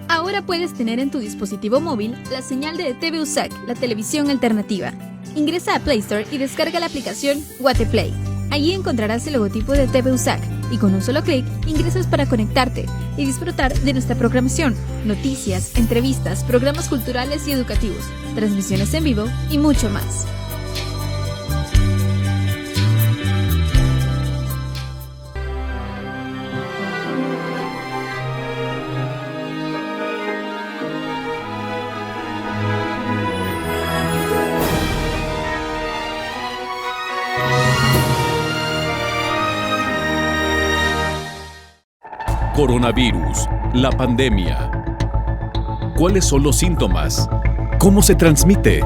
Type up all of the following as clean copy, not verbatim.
Ahora puedes tener en tu dispositivo móvil la señal de TV USAC, la televisión alternativa. Ingresa a Play Store y descarga la aplicación Guateplay. Allí encontrarás el logotipo de TV USAC y con un solo clic ingresas para conectarte y disfrutar de nuestra programación, noticias, entrevistas, programas culturales y educativos, transmisiones en vivo y mucho más. Coronavirus, la pandemia. ¿Cuáles son los síntomas? ¿Cómo se transmite?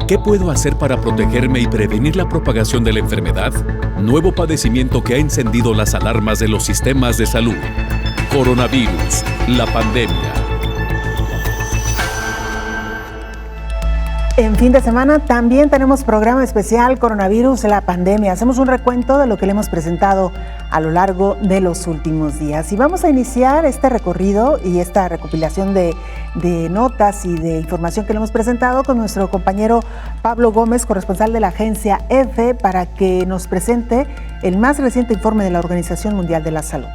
¿Qué puedo hacer para protegerme y prevenir la propagación de la enfermedad? Nuevo padecimiento que ha encendido las alarmas de los sistemas de salud. Coronavirus, la pandemia. En fin de semana también tenemos programa especial Coronavirus, la pandemia. Hacemos un recuento de lo que le hemos presentado a lo largo de los últimos días. Y vamos a iniciar este recorrido y esta recopilación de notas y de información que le hemos presentado con nuestro compañero Pablo Gómez, corresponsal de la agencia EFE, para que nos presente el más reciente informe de la Organización Mundial de la Salud.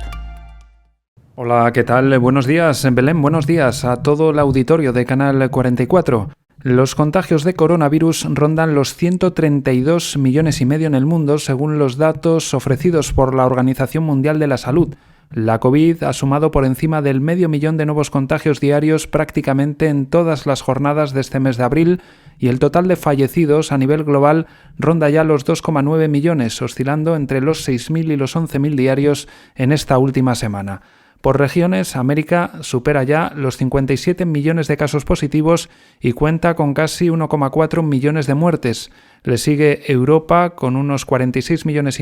Hola, ¿qué tal? Buenos días, Belén. Buenos días a todo el auditorio de Canal 44. Los contagios de coronavirus rondan los 132,5 millones en el mundo, según los datos ofrecidos por la Organización Mundial de la Salud. La COVID ha sumado por encima del 500,000 de nuevos contagios diarios prácticamente en todas las jornadas de este mes de abril, y el total de fallecidos a nivel global ronda ya los 2,9 millones, oscilando entre los 6.000 y los 11.000 diarios en esta última semana. Por regiones, América supera ya los 57 millones de casos positivos y cuenta con casi 1,4 millones de muertes. Le sigue Europa con unos 46,5 millones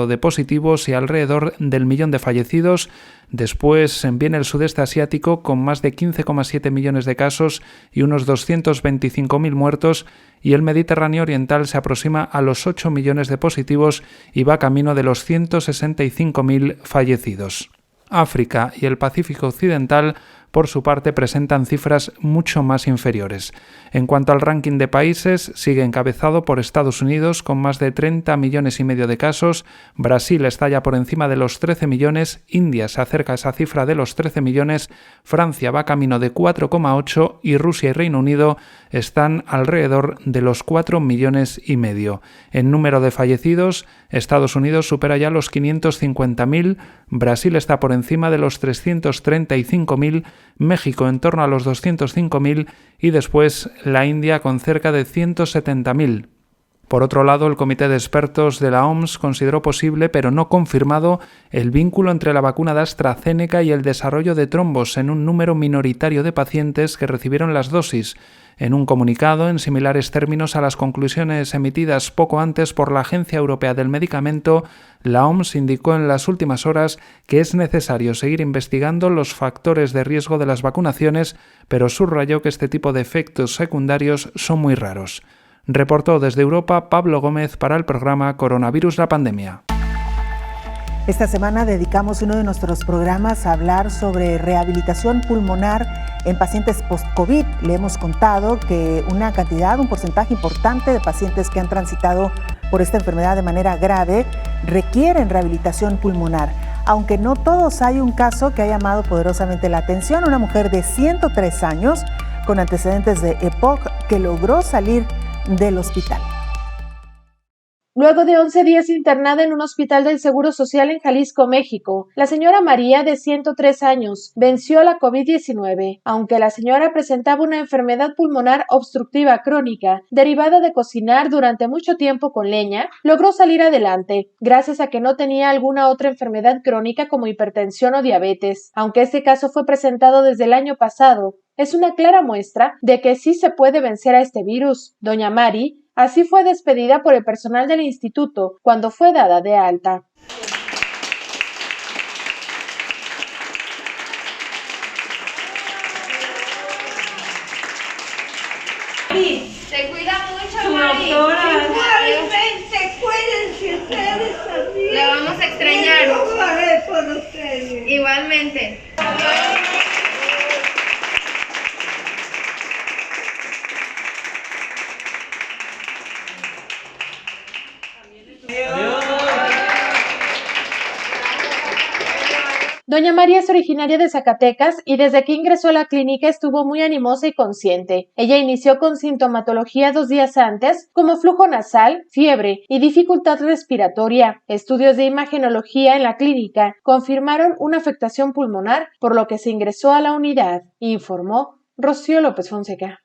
de positivos y alrededor del 1.000.000 de fallecidos. Después viene el sudeste asiático con más de 15,7 millones de casos y unos 225.000 muertos, y el Mediterráneo oriental se aproxima a los 8 millones de positivos y va camino de los 165.000 fallecidos. África y el Pacífico Occidental, por su parte, presentan cifras mucho más inferiores. En cuanto al ranking de países, sigue encabezado por Estados Unidos con más de 30,5 millones de casos, Brasil está ya por encima de los 13 millones, India se acerca a esa cifra de los 13 millones, Francia va camino de 4,8 y Rusia y Reino Unido están alrededor de los 4,5 millones. En número de fallecidos, Estados Unidos supera ya los 550.000, Brasil está por encima de los 335.000, México en torno a los 205.000 y después la India con cerca de 170.000. Por otro lado, el Comité de Expertos de la OMS consideró posible, pero no confirmado, el vínculo entre la vacuna de AstraZeneca y el desarrollo de trombos en un número minoritario de pacientes que recibieron las dosis. En un comunicado, en similares términos a las conclusiones emitidas poco antes por la Agencia Europea del Medicamento, la OMS indicó en las últimas horas que es necesario seguir investigando los factores de riesgo de las vacunaciones, pero subrayó que este tipo de efectos secundarios son muy raros. Reportó desde Europa Pablo Gómez para el programa Coronavirus, la pandemia. Esta semana dedicamos uno de nuestros programas a hablar sobre rehabilitación pulmonar en pacientes post-COVID. Le hemos contado que un porcentaje importante de pacientes que han transitado por esta enfermedad de manera grave requieren rehabilitación pulmonar. Aunque no todos, hay un caso que ha llamado poderosamente la atención, una mujer de 103 años con antecedentes de EPOC que logró salir del hospital. Luego de 11 días internada en un hospital del Seguro Social en Jalisco, México, la señora María, de 103 años, venció la COVID-19. Aunque la señora presentaba una enfermedad pulmonar obstructiva crónica derivada de cocinar durante mucho tiempo con leña, logró salir adelante, gracias a que no tenía alguna otra enfermedad crónica como hipertensión o diabetes. Aunque este caso fue presentado desde el año pasado, es una clara muestra de que sí se puede vencer a este virus. Doña Mari así fue despedida por el personal del instituto cuando fue dada de alta. Mari, te cuida mucho, Mari. Igualmente, cuídense ustedes también. La vamos a extrañar. Yo lo haré por ustedes. Igualmente. Doña María es originaria de Zacatecas y desde que ingresó a la clínica estuvo muy animosa y consciente. Ella inició con sintomatología 2 días antes, como flujo nasal, fiebre y dificultad respiratoria. Estudios de imagenología en la clínica confirmaron una afectación pulmonar, por lo que se ingresó a la unidad, informó Rocío López Fonseca.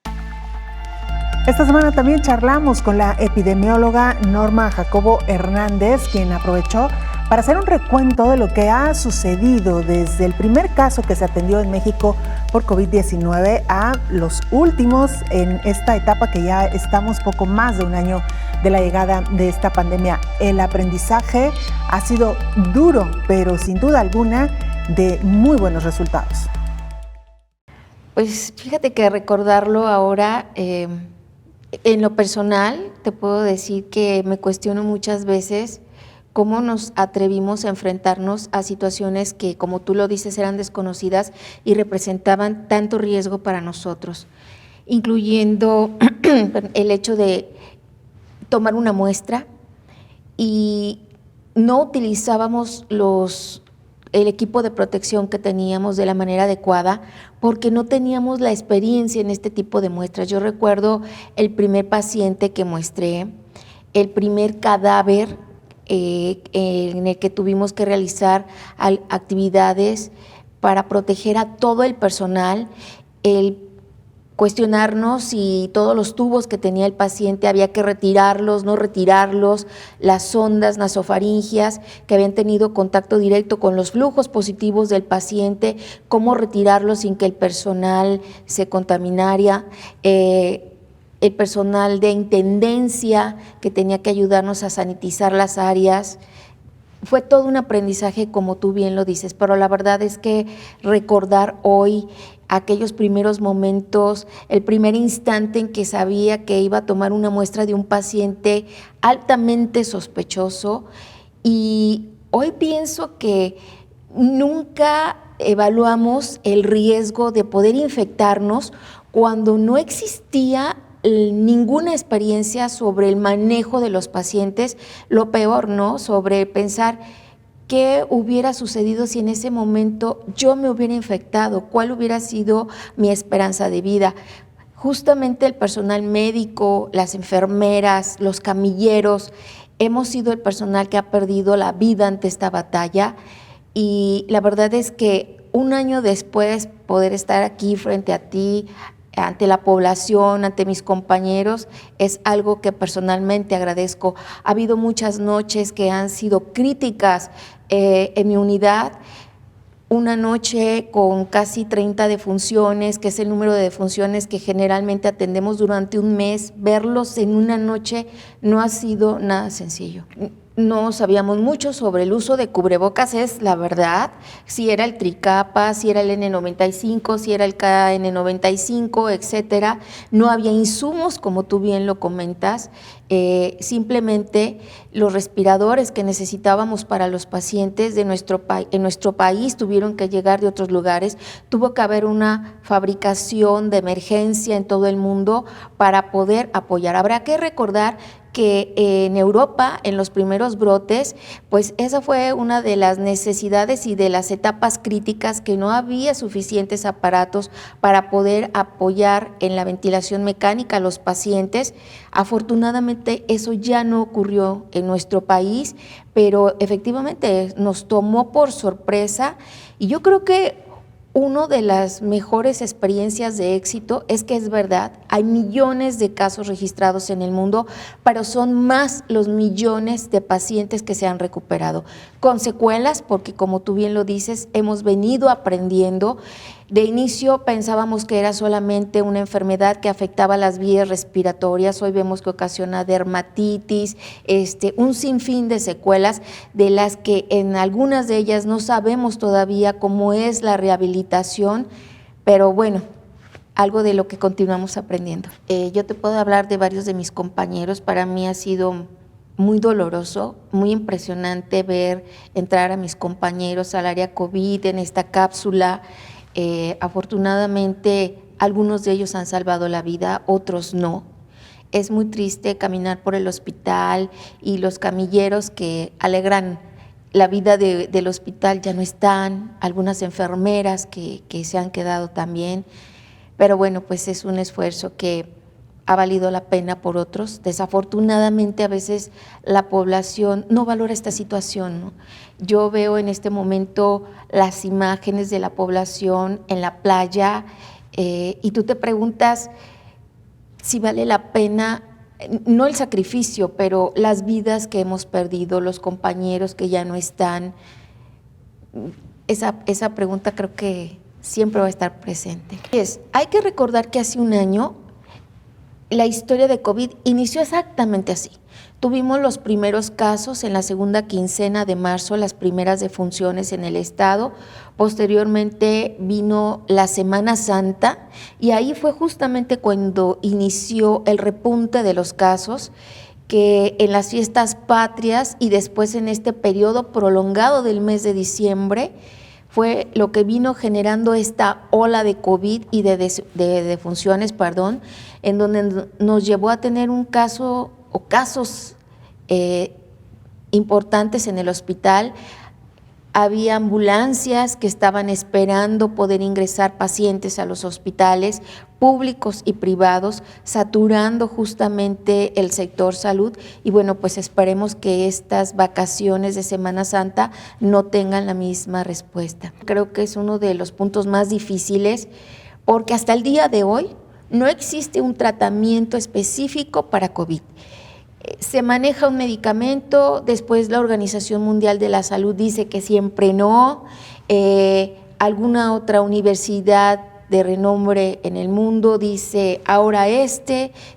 Esta semana también charlamos con la epidemióloga Norma Jacobo Hernández, quien aprovechó para hacer un recuento de lo que ha sucedido desde el primer caso que se atendió en México por COVID-19 a los últimos en esta etapa que ya estamos poco más de un año de la llegada de esta pandemia. El aprendizaje ha sido duro, pero sin duda alguna de muy buenos resultados. Pues fíjate que recordarlo ahora, en lo personal, te puedo decir que me cuestiono muchas veces cómo nos atrevimos a enfrentarnos a situaciones que, como tú lo dices, eran desconocidas y representaban tanto riesgo para nosotros, incluyendo el hecho de tomar una muestra y no utilizábamos el equipo de protección que teníamos de la manera adecuada porque no teníamos la experiencia en este tipo de muestras. Yo recuerdo el primer paciente que muestré, el primer cadáver en el que tuvimos que realizar actividades para proteger a todo el personal, el cuestionarnos si todos los tubos que tenía el paciente había que retirarlos, no retirarlos, las sondas nasofaringias que habían tenido contacto directo con los flujos positivos del paciente, cómo retirarlos sin que el personal se contaminara, el personal de intendencia que tenía que ayudarnos a sanitizar las áreas. Fue todo un aprendizaje, como tú bien lo dices, pero la verdad es que recordar hoy aquellos primeros momentos, el primer instante en que sabía que iba a tomar una muestra de un paciente altamente sospechoso, y hoy pienso que nunca evaluamos el riesgo de poder infectarnos cuando no existía ninguna experiencia sobre el manejo de los pacientes, lo peor, ¿no? Sobre pensar qué hubiera sucedido si en ese momento yo me hubiera infectado, cuál hubiera sido mi esperanza de vida. Justamente el personal médico, las enfermeras, los camilleros, hemos sido el personal que ha perdido la vida ante esta batalla, y la verdad es que un año después poder estar aquí frente a ti, ante la población, ante mis compañeros, es algo que personalmente agradezco. Ha habido muchas noches que han sido críticas en mi unidad, una noche con casi 30 defunciones, que es el número de defunciones que generalmente atendemos durante un mes. Verlos en una noche no ha sido nada sencillo. No sabíamos mucho sobre el uso de cubrebocas, es la verdad, si era el tricapa, si era el N95, si era el KN95, etcétera. No había insumos, como tú bien lo comentas, simplemente los respiradores que necesitábamos para los pacientes en nuestro país tuvieron que llegar de otros lugares. Tuvo que haber una fabricación de emergencia en todo el mundo para poder apoyar. Habrá que recordar que en Europa, en los primeros brotes, pues esa fue una de las necesidades y de las etapas críticas, que no había suficientes aparatos para poder apoyar en la ventilación mecánica a los pacientes. Afortunadamente eso ya no ocurrió en nuestro país, pero efectivamente nos tomó por sorpresa, y yo creo que una de las mejores experiencias de éxito es que es verdad, hay millones de casos registrados en el mundo, pero son más los millones de pacientes que se han recuperado, con secuelas, porque como tú bien lo dices, hemos venido aprendiendo. De inicio pensábamos que era solamente una enfermedad que afectaba las vías respiratorias, hoy vemos que ocasiona dermatitis, un sinfín de secuelas, de las que en algunas de ellas no sabemos todavía cómo es la rehabilitación, pero bueno, algo de lo que continuamos aprendiendo. Yo te puedo hablar de varios de mis compañeros. Para mí ha sido muy doloroso, muy impresionante ver entrar a mis compañeros al área COVID en esta cápsula. Afortunadamente algunos de ellos han salvado la vida, otros no. Es muy triste caminar por el hospital y los camilleros que alegran la vida del hospital ya no están, algunas enfermeras que se han quedado también, pero bueno, pues es un esfuerzo que ha valido la pena por otros. Desafortunadamente a veces la población no valora esta situación, ¿no? Yo veo en este momento las imágenes de la población en la playa y tú te preguntas si vale la pena, no el sacrificio, pero las vidas que hemos perdido, los compañeros que ya no están. Esa pregunta creo que siempre va a estar presente. Hay que recordar que hace un año la historia de COVID inició exactamente así. Tuvimos los primeros casos en la segunda quincena de marzo, las primeras defunciones en el estado. Posteriormente vino la Semana Santa y ahí fue justamente cuando inició el repunte de los casos, que en las fiestas patrias y después en este periodo prolongado del mes de diciembre fue lo que vino generando esta ola de COVID y de defunciones, en donde nos llevó a tener un caso o casos importantes en el hospital. Había ambulancias que estaban esperando poder ingresar pacientes a los hospitales públicos y privados, saturando justamente el sector salud. Y bueno, pues esperemos que estas vacaciones de Semana Santa no tengan la misma respuesta. Creo que es uno de los puntos más difíciles porque hasta el día de hoy no existe un tratamiento específico para COVID. Se maneja un medicamento, después la Organización Mundial de la Salud dice que siempre no, alguna otra universidad de renombre en el mundo dice ahora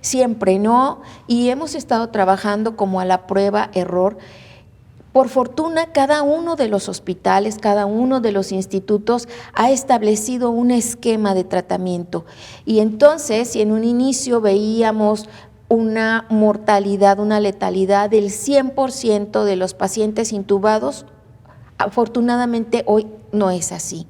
siempre no, y hemos estado trabajando como a la prueba error. Por fortuna, cada uno de los hospitales, cada uno de los institutos ha establecido un esquema de tratamiento, y entonces si en un inicio veíamos una mortalidad, una letalidad del 100% de los pacientes intubados, afortunadamente hoy no es así.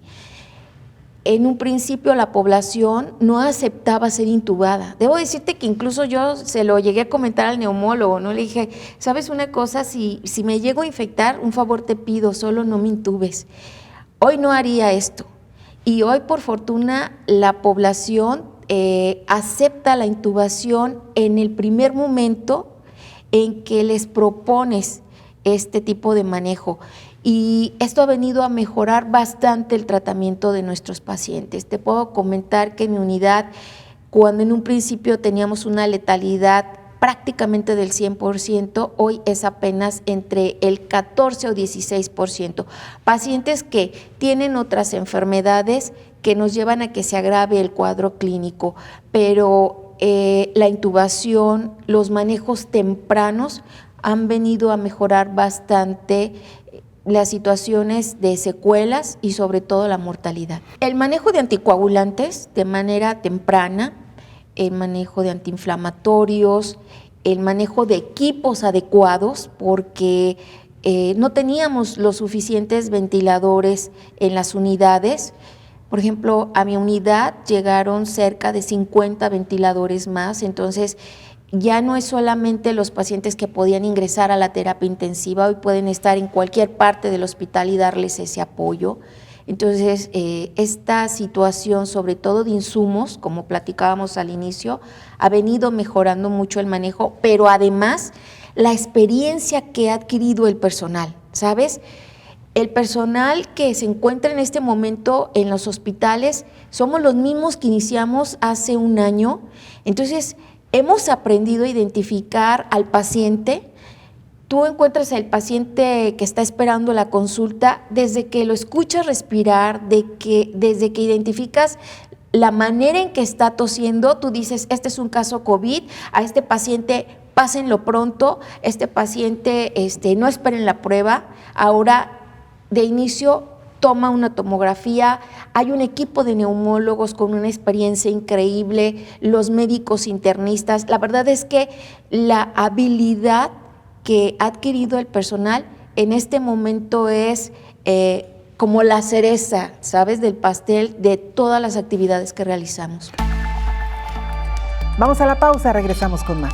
En un principio la población no aceptaba ser intubada. Debo decirte que incluso yo se lo llegué a comentar al neumólogo, ¿no? Le dije, ¿sabes una cosa? Si me llego a infectar, un favor te pido, solo no me intubes. Hoy no haría esto. Y hoy, por fortuna, la población acepta la intubación en el primer momento en que les propones este tipo de manejo, y esto ha venido a mejorar bastante el tratamiento de nuestros pacientes. Te puedo comentar que en mi unidad, cuando en un principio teníamos una letalidad prácticamente del 100%, hoy es apenas entre el 14 o 16%. Pacientes que tienen otras enfermedades que nos llevan a que se agrave el cuadro clínico, pero la intubación, los manejos tempranos han venido a mejorar bastante las situaciones de secuelas y sobre todo la mortalidad. El manejo de anticoagulantes de manera temprana, el manejo de antiinflamatorios, el manejo de equipos adecuados, porque no teníamos los suficientes ventiladores en las unidades. Por ejemplo, a mi unidad llegaron cerca de 50 ventiladores más, entonces ya no es solamente los pacientes que podían ingresar a la terapia intensiva, hoy pueden estar en cualquier parte del hospital y darles ese apoyo. Entonces, esta situación, sobre todo de insumos, como platicábamos al inicio, ha venido mejorando mucho el manejo, pero además la experiencia que ha adquirido el personal, ¿sabes? El personal que se encuentra en este momento en los hospitales somos los mismos que iniciamos hace un año. Entonces, hemos aprendido a identificar al paciente. Tú encuentras al paciente que está esperando la consulta desde que lo escuchas respirar, desde que identificas la manera en que está tosiendo. Tú dices, este es un caso COVID, a este paciente pásenlo pronto, este paciente no esperen la prueba. Ahora, de inicio, toma una tomografía, hay un equipo de neumólogos con una experiencia increíble, los médicos internistas. La verdad es que la habilidad que ha adquirido el personal en este momento es como la cereza, ¿sabes?, del pastel de todas las actividades que realizamos. Vamos a la pausa, regresamos con más.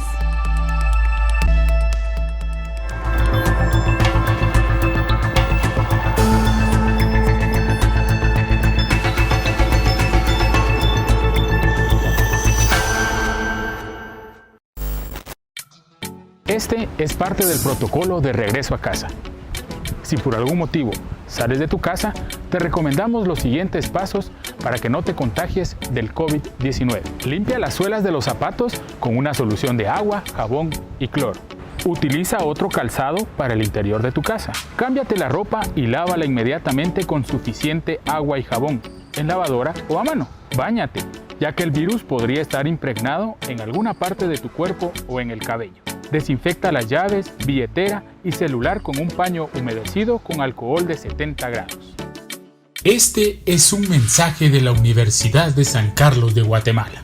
Este es parte del protocolo de regreso a casa. Si por algún motivo sales de tu casa, te recomendamos los siguientes pasos para que no te contagies del COVID-19. Limpia las suelas de los zapatos con una solución de agua, jabón y cloro. Utiliza otro calzado para el interior de tu casa. Cámbiate la ropa y lávala inmediatamente con suficiente agua y jabón, en lavadora o a mano. Báñate, ya que el virus podría estar impregnado en alguna parte de tu cuerpo o en el cabello. Desinfecta las llaves, billetera y celular con un paño humedecido con alcohol de 70 grados. Este es un mensaje de la Universidad de San Carlos de Guatemala.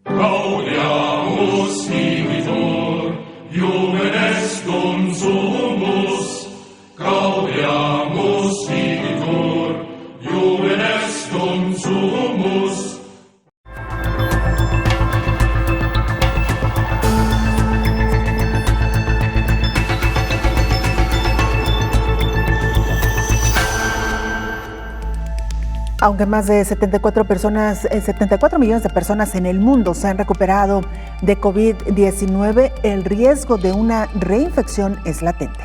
Gaudiamus igitur, Iumen est consumus. Gaudiamus igitur, Iumen est consumus. Aunque más de 74 millones de personas en el mundo se han recuperado de COVID-19, el riesgo de una reinfección es latente.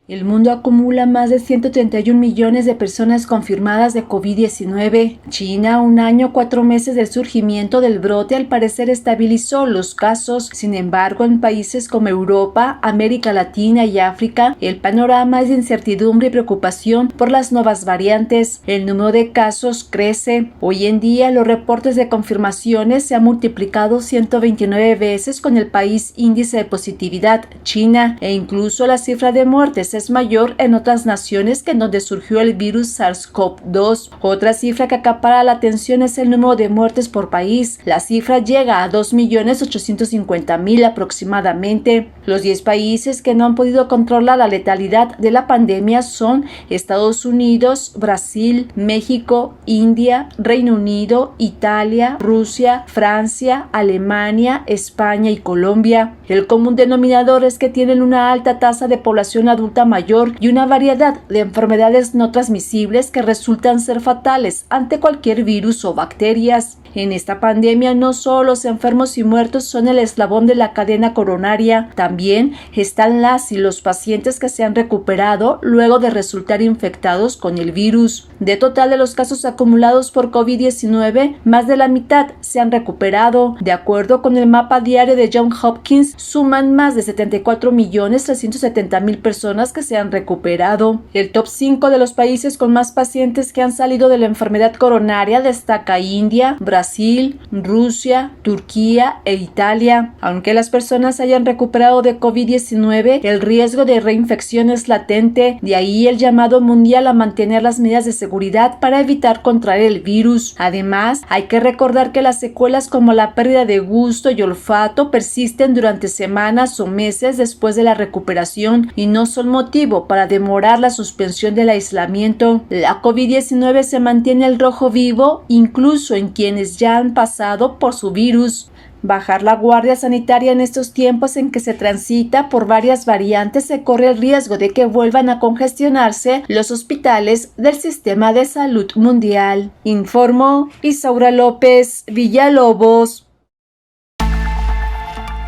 El mundo acumula más de 131 millones de personas confirmadas de COVID-19. China, 1 año, 4 meses del surgimiento del brote, al parecer estabilizó los casos. Sin embargo, en países como Europa, América Latina y África, el panorama es de incertidumbre y preocupación por las nuevas variantes. El número de casos crece. Hoy en día, los reportes de confirmaciones se han multiplicado 129 veces con el país índice de positividad, China, e incluso la cifra de muertes es mayor en otras naciones que en donde surgió el virus SARS-CoV-2. Otra cifra que acapara la atención es el número de muertes por país. La cifra llega a 2.850.000 aproximadamente. Los 10 países que no han podido controlar la letalidad de la pandemia son Estados Unidos, Brasil, México, India, Reino Unido, Italia, Rusia, Francia, Alemania, España y Colombia. El común denominador es que tienen una alta tasa de población adulta mayor y una variedad de enfermedades no transmisibles que resultan ser fatales ante cualquier virus o bacterias. En esta pandemia no solo los enfermos y muertos son el eslabón de la cadena coronaria, también están las y los pacientes que se han recuperado luego de resultar infectados con el virus. De total de los casos acumulados por COVID-19, más de la mitad se han recuperado. De acuerdo con el mapa diario de Johns Hopkins, suman más de 74.370.000 personas que se han recuperado. El top 5 de los países con más pacientes que han salido de la enfermedad coronaria destaca India, Brasil, Rusia, Turquía e Italia. Aunque las personas hayan recuperado de COVID-19, el riesgo de reinfección es latente, de ahí el llamado mundial a mantener las medidas de seguridad para evitar contraer el virus. Además, hay que recordar que las secuelas como la pérdida de gusto y olfato persisten durante semanas o meses después de la recuperación y no son motivo para demorar la suspensión del aislamiento. La COVID-19 se mantiene el rojo vivo incluso en quienes ya han pasado por su virus. Bajar la guardia sanitaria en estos tiempos en que se transita por varias variantes se corre el riesgo de que vuelvan a congestionarse los hospitales del sistema de salud mundial. Informó Isaura López Villalobos.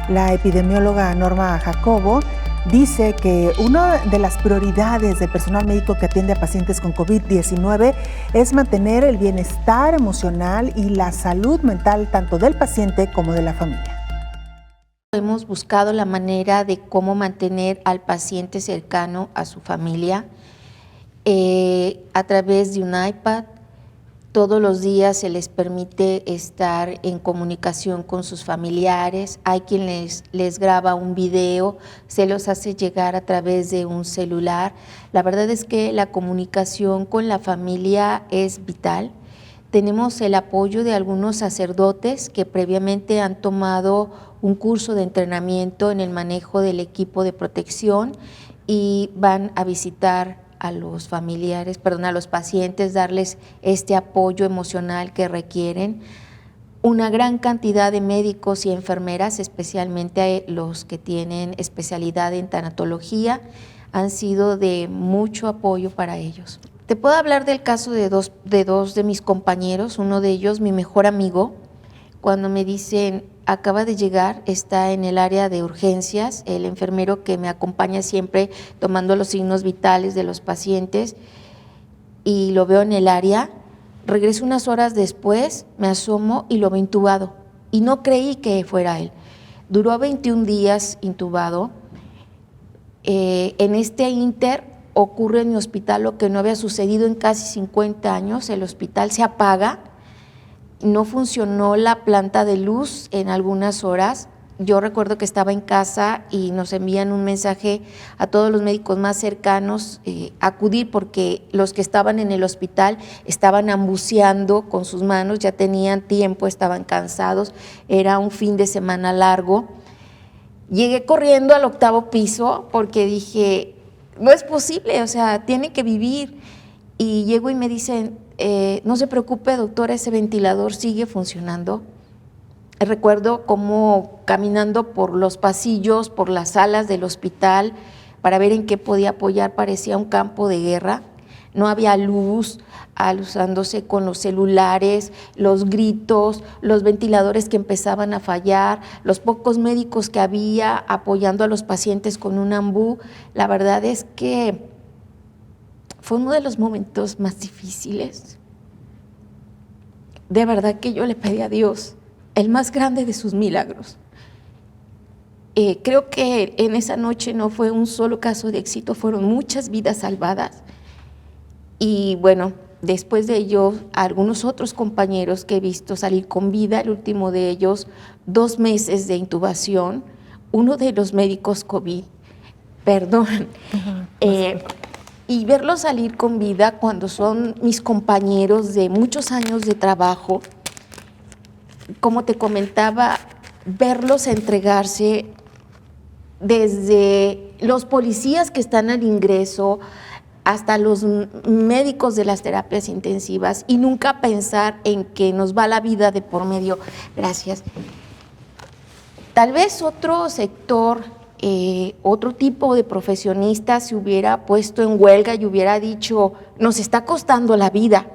La epidemióloga Norma Jacobo dice que una de las prioridades del personal médico que atiende a pacientes con COVID-19 es mantener el bienestar emocional y la salud mental tanto del paciente como de la familia. Hemos buscado la manera de cómo mantener al paciente cercano a su familia a través de un iPad. Todos los días se les permite estar en comunicación con sus familiares. Hay quien les graba un video, se los hace llegar a través de un celular. La verdad es que la comunicación con la familia es vital. Tenemos el apoyo de algunos sacerdotes que previamente han tomado un curso de entrenamiento en el manejo del equipo de protección y van a visitar a los familiares, a los pacientes, darles este apoyo emocional que requieren. Una gran cantidad de médicos y enfermeras, especialmente los que tienen especialidad en tanatología, han sido de mucho apoyo para ellos. Te puedo hablar del caso de dos de mis compañeros, uno de ellos, mi mejor amigo, cuando me dicen, acaba de llegar, está en el área de urgencias, el enfermero que me acompaña siempre tomando los signos vitales de los pacientes, y lo veo en el área, regreso unas horas después, me asomo y lo veo intubado, y no creí que fuera él. Duró 21 días intubado. En este ínter ocurre en mi hospital lo que no había sucedido en casi 50 años, el hospital se apaga, no funcionó la planta de luz en algunas horas. Yo recuerdo que estaba en casa y nos envían un mensaje a todos los médicos más cercanos a acudir, porque los que estaban en el hospital estaban ambuceando con sus manos, ya tenían tiempo, estaban cansados, era un fin de semana largo. Llegué corriendo al 8º piso porque dije, no es posible, o sea, tiene que vivir. Y llego y me dicen, no se preocupe, doctora, ese ventilador sigue funcionando. Recuerdo cómo caminando por los pasillos, por las salas del hospital, para ver en qué podía apoyar, parecía un campo de guerra. No había luz, alusándose con los celulares, los gritos, los ventiladores que empezaban a fallar, los pocos médicos que había apoyando a los pacientes con un ambú. La verdad es que fue uno de los momentos más difíciles. De verdad que yo le pedí a Dios el más grande de sus milagros. Creo que en esa noche no fue un solo caso de éxito, fueron muchas vidas salvadas. Y bueno, después de ello, algunos otros compañeros que he visto salir con vida, el último de ellos, 2 meses de intubación, uno de los médicos COVID, y verlos salir con vida cuando son mis compañeros de muchos años de trabajo. Como te comentaba, verlos entregarse desde los policías que están al ingreso hasta los médicos de las terapias intensivas, y nunca pensar en que nos va la vida de por medio. Gracias. Tal vez otro sector, otro tipo de profesionista se hubiera puesto en huelga y hubiera dicho, nos está costando la vida.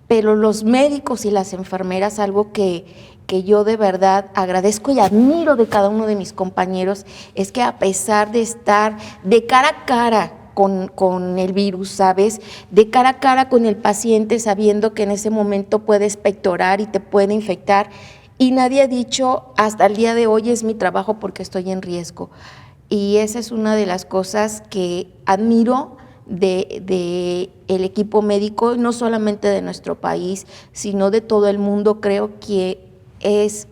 Pero los médicos y las enfermeras, algo que yo de verdad agradezco y admiro de cada uno de mis compañeros, es que a pesar de estar de cara a cara con el virus, ¿sabes? De cara a cara con el paciente, sabiendo que en ese momento puede expectorar y te puede infectar, y nadie ha dicho, hasta el día de hoy es mi trabajo porque estoy en riesgo. Y esa es una de las cosas que admiro de el equipo médico, no solamente de nuestro país, sino de todo el mundo. Creo que es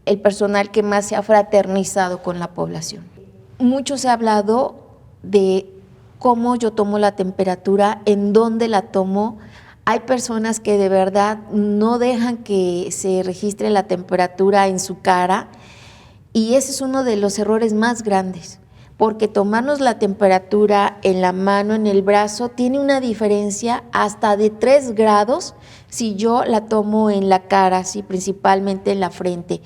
el personal que más se ha fraternizado con la población. Mucho se ha hablado de cómo yo tomo la temperatura, en dónde la tomo. Hay personas que de verdad no dejan que se registre la temperatura en su cara, y ese es uno de los errores más grandes, porque tomarnos la temperatura en la mano, en el brazo, tiene una diferencia hasta de 3 grados si yo la tomo en la cara, sí, principalmente en la frente.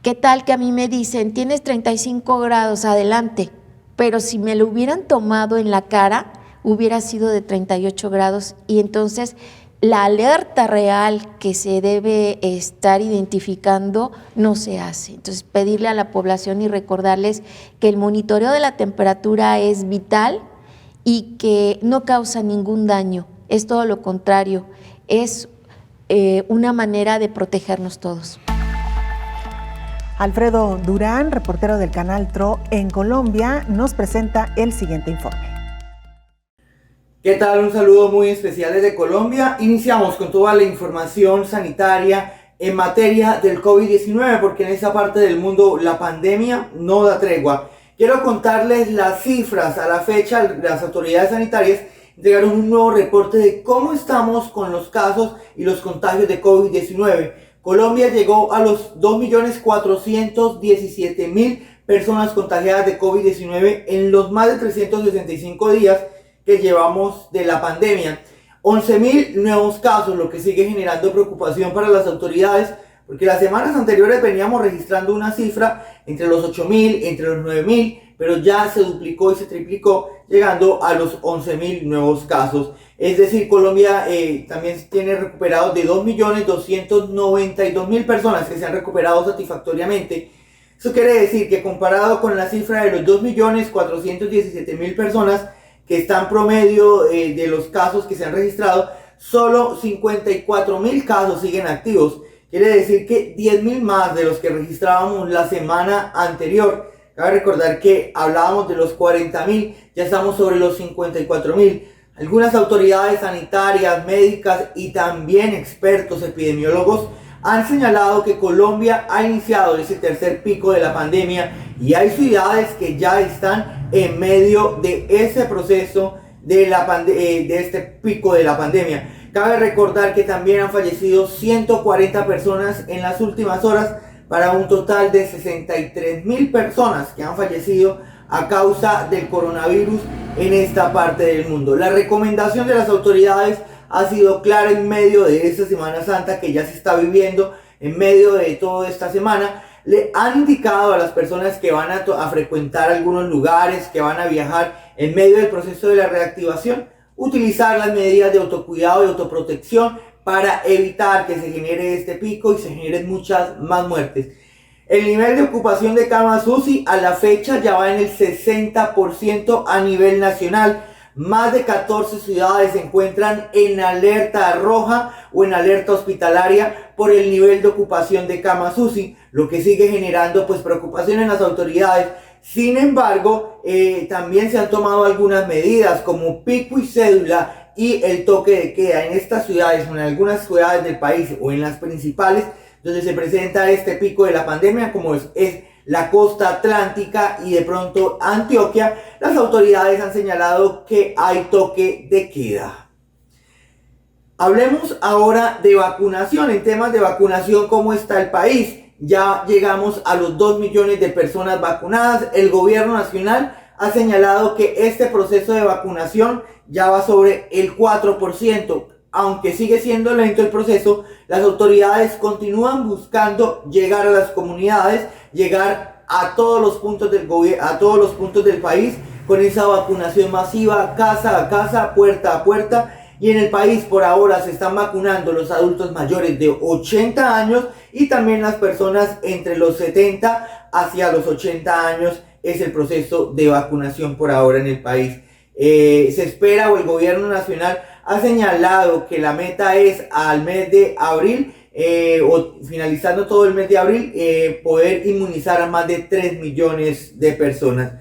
¿Qué tal que a mí me dicen, tienes 35 grados, adelante? Pero si me lo hubieran tomado en la cara, hubiera sido de 38 grados, y entonces la alerta real que se debe estar identificando no se hace. Entonces, pedirle a la población y recordarles que el monitoreo de la temperatura es vital y que no causa ningún daño, es todo lo contrario, es una manera de protegernos todos. Alfredo Durán, reportero del canal TRO en Colombia, nos presenta el siguiente informe. ¿Qué tal? Un saludo muy especial desde Colombia. Iniciamos con toda la información sanitaria en materia del COVID-19, porque en esa parte del mundo la pandemia no da tregua. Quiero contarles las cifras. A la fecha, las autoridades sanitarias entregaron un nuevo reporte de cómo estamos con los casos y los contagios de COVID-19. Colombia llegó a los 2.417.000 personas contagiadas de COVID-19 en los más de 365 días que llevamos de la pandemia. 11.000 nuevos casos, lo que sigue generando preocupación para las autoridades, porque las semanas anteriores veníamos registrando una cifra entre los 8.000, entre los 9.000, pero ya se duplicó y se triplicó, llegando a los 11.000 nuevos casos. Es decir, Colombia también tiene recuperados de 2.292.000 personas que se han recuperado satisfactoriamente. Eso quiere decir que comparado con la cifra de los 2.417.000 personas que están promedio de los casos que se han registrado, solo 54.000 casos siguen activos. Quiere decir que 10.000 más de los que registrábamos la semana anterior. Cabe recordar que hablábamos de los 40.000, ya estamos sobre los 54.000. Algunas autoridades sanitarias, médicas y también expertos epidemiólogos han señalado que Colombia ha iniciado ese tercer pico de la pandemia y hay ciudades que ya están en medio de ese proceso de este pico de la pandemia. Cabe recordar que también han fallecido 140 personas en las últimas horas, para un total de 63.000 personas que han fallecido a causa del coronavirus en esta parte del mundo. La recomendación de las autoridades ha sido clara en medio de esta Semana Santa que ya se está viviendo, en medio de toda esta semana. Le han indicado a las personas que van a frecuentar algunos lugares, que van a viajar en medio del proceso de la reactivación, utilizar las medidas de autocuidado y autoprotección para evitar que se genere este pico y se generen muchas más muertes. El nivel de ocupación de camas UCI a la fecha ya va en el 60% a nivel nacional. Más de 14 ciudades se encuentran en alerta roja o en alerta hospitalaria por el nivel de ocupación de camas UCI, lo que sigue generando preocupación en las autoridades. Sin embargo, también se han tomado algunas medidas como pico y cédula y el toque de queda en estas ciudades o en algunas ciudades del país o en las principales donde se presenta este pico de la pandemia, como es la costa atlántica y de pronto Antioquia. Las autoridades han señalado que hay toque de queda. Hablemos ahora de vacunación. En temas de vacunación, ¿cómo está el país? Ya llegamos a los 2 millones de personas vacunadas. El gobierno nacional ha señalado que este proceso de vacunación ya va sobre el 4%. Aunque sigue siendo lento el proceso, las autoridades continúan buscando llegar a las comunidades, llegar a todos los puntos del país con esa vacunación masiva, casa a casa, puerta a puerta. Y en el país por ahora se están vacunando los adultos mayores de 80 años y también las personas entre los 70 hacia los 80 años. Es el proceso de vacunación por ahora en el país. Se espera, o el gobierno nacional ha señalado que la meta es al mes de abril, o finalizando todo el mes de abril, poder inmunizar a más de 3 millones de personas.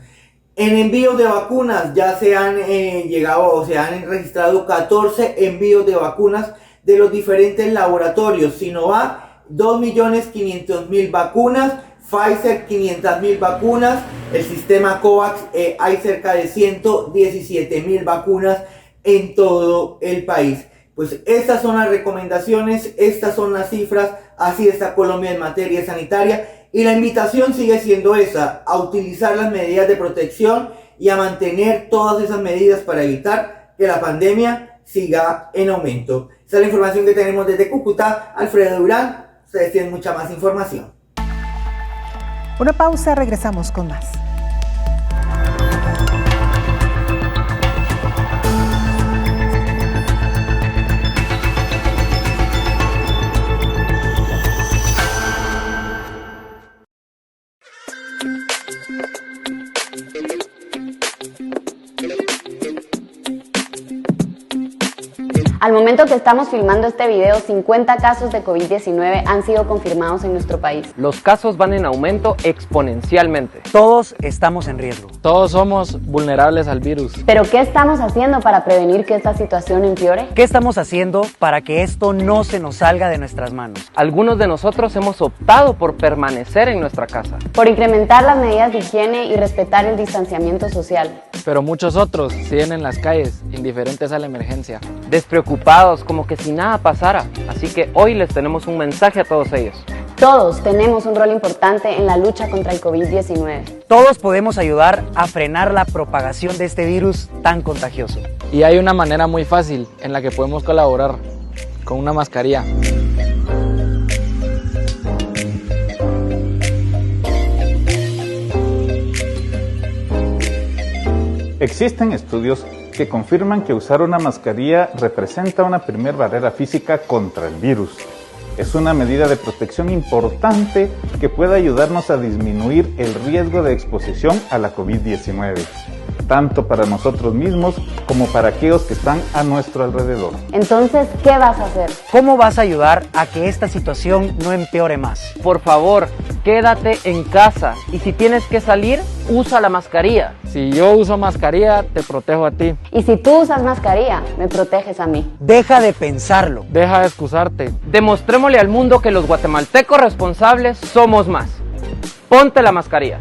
En envíos de vacunas ya se han han registrado 14 envíos de vacunas de los diferentes laboratorios. Sinovac, 2.500.000 vacunas. Pfizer, 500.000 vacunas. El sistema COVAX, hay cerca de 117.000 vacunas en todo el país. Pues estas son las recomendaciones, estas son las cifras, así está Colombia en materia sanitaria. Y la invitación sigue siendo esa, a utilizar las medidas de protección y a mantener todas esas medidas para evitar que la pandemia siga en aumento. Esa es la información que tenemos desde Cúcuta. Alfredo Durán, ustedes tienen mucha más información. Una pausa, regresamos con más. Al momento que estamos filmando este video, 50 casos de COVID-19 han sido confirmados en nuestro país. Los casos van en aumento exponencialmente. Todos estamos en riesgo. Todos somos vulnerables al virus. ¿Pero qué estamos haciendo para prevenir que esta situación empeore? ¿Qué estamos haciendo para que esto no se nos salga de nuestras manos? Algunos de nosotros hemos optado por permanecer en nuestra casa. Por incrementar las medidas de higiene y respetar el distanciamiento social. Pero muchos otros siguen en las calles, indiferentes a la emergencia. Despreocupados, como que si nada pasara. Así que hoy les tenemos un mensaje a todos ellos. Todos tenemos un rol importante en la lucha contra el COVID-19. Todos podemos ayudar a frenar la propagación de este virus tan contagioso. Y hay una manera muy fácil en la que podemos colaborar, con una mascarilla. Existen estudios que confirman que usar una mascarilla representa una primera barrera física contra el virus. Es una medida de protección importante que puede ayudarnos a disminuir el riesgo de exposición a la COVID-19, tanto para nosotros mismos como para aquellos que están a nuestro alrededor. Entonces, ¿qué vas a hacer? ¿Cómo vas a ayudar a que esta situación no empeore más? Por favor, quédate en casa y si tienes que salir, usa la mascarilla. Si yo uso mascarilla, te protejo a ti. Y si tú usas mascarilla, me proteges a mí. Deja de pensarlo. Deja de excusarte. Demostrémosle al mundo que los guatemaltecos responsables somos más. Ponte la mascarilla.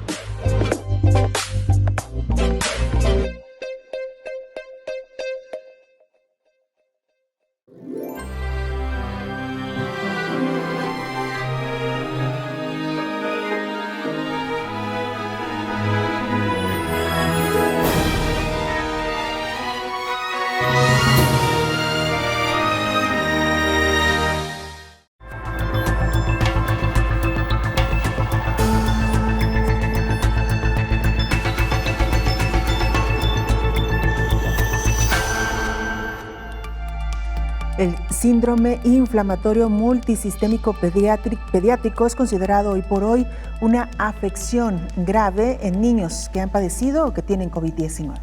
El síndrome inflamatorio multisistémico pediátrico es considerado hoy por hoy una afección grave en niños que han padecido o que tienen COVID-19.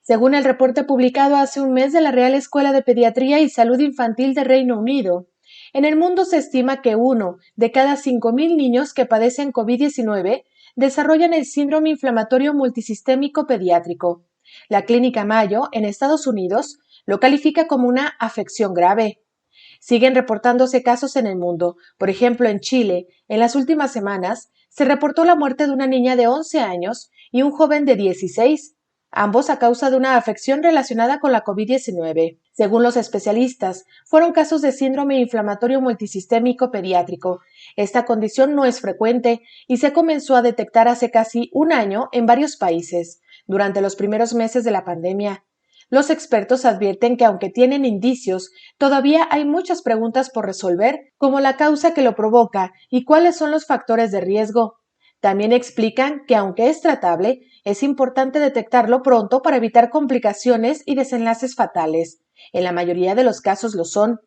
Según el reporte publicado hace un mes de la Real Escuela de Pediatría y Salud Infantil de Reino Unido, en el mundo se estima que 1 de cada 5.000 niños que padecen COVID-19 desarrollan el síndrome inflamatorio multisistémico pediátrico. La Clínica Mayo, en Estados Unidos, lo califica como una afección grave. Siguen reportándose casos en el mundo. Por ejemplo, en Chile, en las últimas semanas, se reportó la muerte de una niña de 11 años y un joven de 16, ambos a causa de una afección relacionada con la COVID-19. Según los especialistas, fueron casos de síndrome inflamatorio multisistémico pediátrico. Esta condición no es frecuente y se comenzó a detectar hace casi un año en varios países, durante los primeros meses de la pandemia. Los expertos advierten que aunque tienen indicios, todavía hay muchas preguntas por resolver, como la causa que lo provoca y cuáles son los factores de riesgo. También explican que aunque es tratable, es importante detectarlo pronto para evitar complicaciones y desenlaces fatales. En la mayoría de los casos lo son.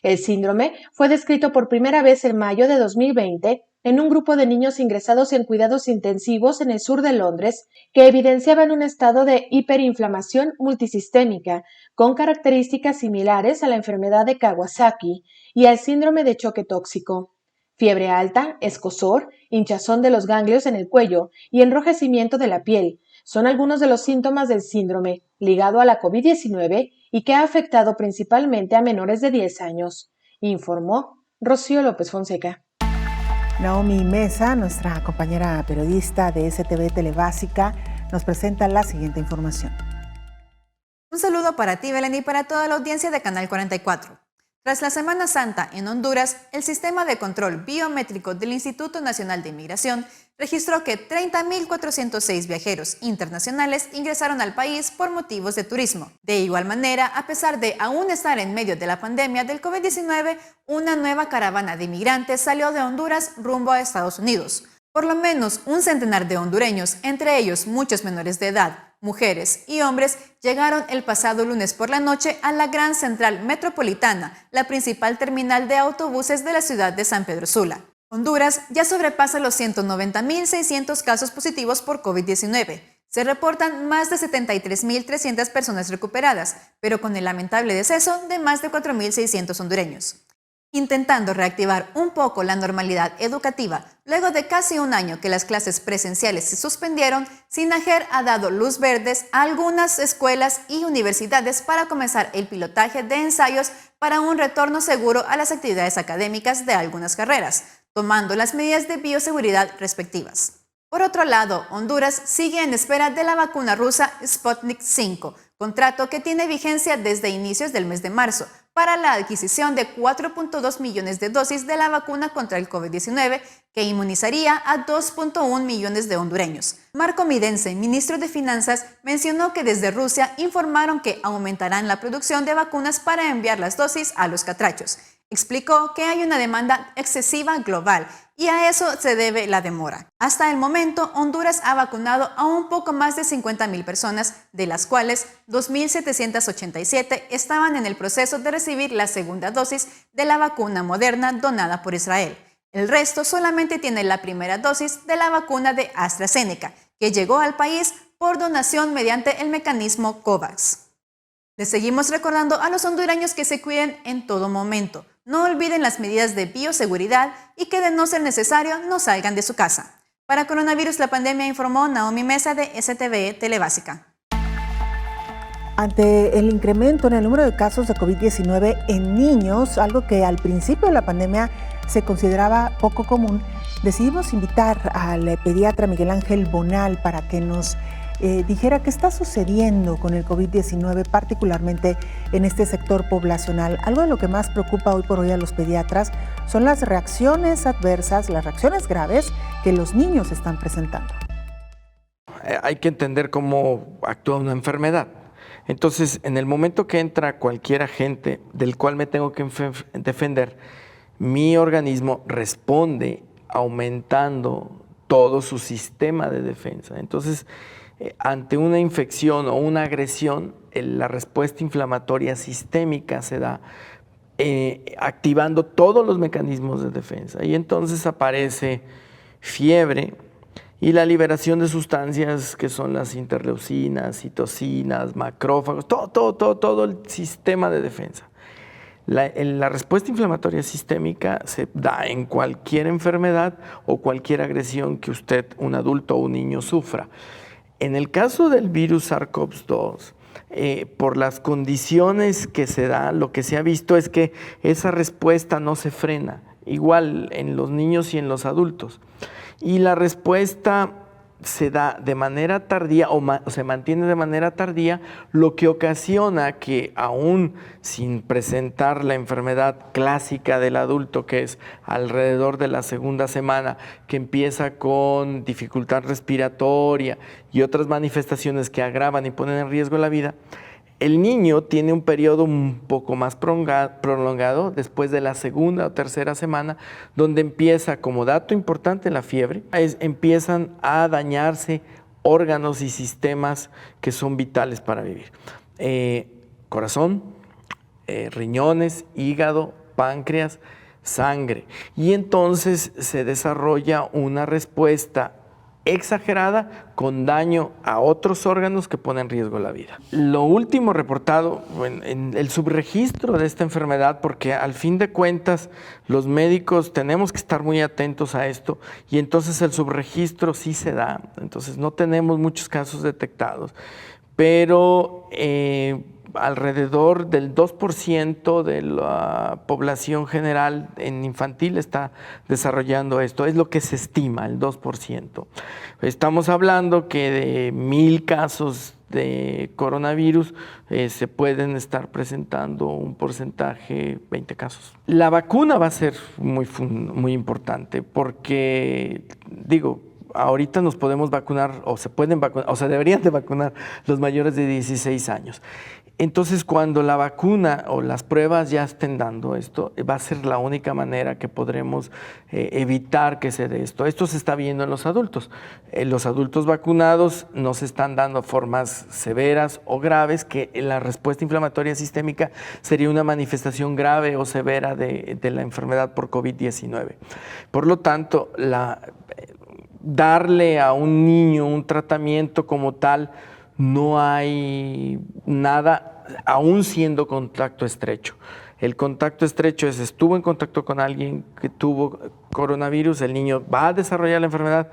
El síndrome fue descrito por primera vez en mayo de 2020 en un grupo de niños ingresados en cuidados intensivos en el sur de Londres que evidenciaban un estado de hiperinflamación multisistémica con características similares a la enfermedad de Kawasaki y al síndrome de choque tóxico. Fiebre alta, escozor, hinchazón de los ganglios en el cuello y enrojecimiento de la piel son algunos de los síntomas del síndrome ligado a la COVID-19 y que ha afectado principalmente a menores de 10 años, informó Rocío López Fonseca. Naomi Mesa, nuestra compañera periodista de STV Telebásica, nos presenta la siguiente información. Un saludo para ti, Belén, y para toda la audiencia de Canal 44. Tras la Semana Santa en Honduras, el sistema de control biométrico del Instituto Nacional de Inmigración registró que 30.406 viajeros internacionales ingresaron al país por motivos de turismo. De igual manera, a pesar de aún estar en medio de la pandemia del COVID-19, una nueva caravana de inmigrantes salió de Honduras rumbo a Estados Unidos. Por lo menos un centenar de hondureños, entre ellos muchos menores de edad, mujeres y hombres, llegaron el pasado lunes por la noche a la Gran Central Metropolitana, la principal terminal de autobuses de la ciudad de San Pedro Sula. Honduras ya sobrepasa los 190.600 casos positivos por COVID-19. Se reportan más de 73.300 personas recuperadas, pero con el lamentable deceso de más de 4.600 hondureños. Intentando reactivar un poco la normalidad educativa, luego de casi un año que las clases presenciales se suspendieron, SINAGER ha dado luz verdes a algunas escuelas y universidades para comenzar el pilotaje de ensayos para un retorno seguro a las actividades académicas de algunas carreras, tomando las medidas de bioseguridad respectivas. Por otro lado, Honduras sigue en espera de la vacuna rusa Sputnik V, contrato que tiene vigencia desde inicios del mes de marzo, para la adquisición de 4.2 millones de dosis de la vacuna contra el COVID-19 que inmunizaría a 2.1 millones de hondureños. Marco Midense, ministro de Finanzas, mencionó que desde Rusia informaron que aumentarán la producción de vacunas para enviar las dosis a los catrachos. Explicó que hay una demanda excesiva global y a eso se debe la demora. Hasta el momento, Honduras ha vacunado a un poco más de 50,000 personas, de las cuales 2,787 estaban en el proceso de recibir la segunda dosis de la vacuna Moderna donada por Israel. El resto solamente tiene la primera dosis de la vacuna de AstraZeneca, que llegó al país por donación mediante el mecanismo COVAX. Les seguimos recordando a los hondureños que se cuiden en todo momento. No olviden las medidas de bioseguridad y que de no ser necesario no salgan de su casa. Para Coronavirus la Pandemia, informó Naomi Mesa de STV Telebásica. Ante el incremento en el número de casos de COVID-19 en niños, algo que al principio de la pandemia se consideraba poco común, decidimos invitar al pediatra Miguel Ángel Bonal para que nos dijera qué está sucediendo con el COVID-19, particularmente en este sector poblacional. Algo de lo que más preocupa hoy por hoy a los pediatras son las reacciones adversas, las reacciones graves que los niños están presentando. Hay que entender cómo actúa una enfermedad. Entonces, en el momento que entra cualquier agente del cual me tengo que defender, mi organismo responde aumentando todo su sistema de defensa. Entonces, ante una infección o una agresión, la respuesta inflamatoria sistémica se da activando todos los mecanismos de defensa. Y entonces aparece fiebre y la liberación de sustancias que son las interleucinas, citocinas, macrófagos, todo el sistema de defensa. La respuesta inflamatoria sistémica se da en cualquier enfermedad o cualquier agresión que usted, un adulto o un niño, sufra. En el caso del virus SARS-CoV-2, por las condiciones que se da, lo que se ha visto es que esa respuesta no se frena, igual en los niños y en los adultos. Y la respuesta se da de manera tardía o se mantiene de manera tardía, lo que ocasiona que aún sin presentar la enfermedad clásica del adulto, que es alrededor de la segunda semana, que empieza con dificultad respiratoria y otras manifestaciones que agravan y ponen en riesgo la vida, el niño tiene un periodo un poco más prolongado después de la segunda o tercera semana, donde empieza, como dato importante, la fiebre, empiezan a dañarse órganos y sistemas que son vitales para vivir. Corazón, riñones, hígado, páncreas, sangre. Y entonces se desarrolla una respuesta exagerada con daño a otros órganos que ponen en riesgo la vida. Lo último reportado en el subregistro de esta enfermedad, porque al fin de cuentas los médicos tenemos que estar muy atentos a esto, y entonces el subregistro sí se da, entonces no tenemos muchos casos detectados, pero alrededor del 2% de la población general en infantil está desarrollando esto, es lo que se estima, el 2%. Estamos hablando que de 1,000 casos de coronavirus se pueden estar presentando un porcentaje, 20 casos. La vacuna va a ser muy importante porque, ahorita nos podemos vacunar o se pueden vacunar, o se deberían de vacunar los mayores de 16 años. Entonces, cuando la vacuna o las pruebas ya estén dando esto, va a ser la única manera que podremos evitar que se dé esto. Esto se está viendo en los adultos. Los adultos vacunados no se están dando formas severas o graves, que la respuesta inflamatoria sistémica sería una manifestación grave o severa de la enfermedad por COVID-19. Por lo tanto, darle a un niño un tratamiento como tal, no hay nada, aún siendo contacto estrecho. El contacto estrecho estuvo en contacto con alguien que tuvo coronavirus, el niño va a desarrollar la enfermedad.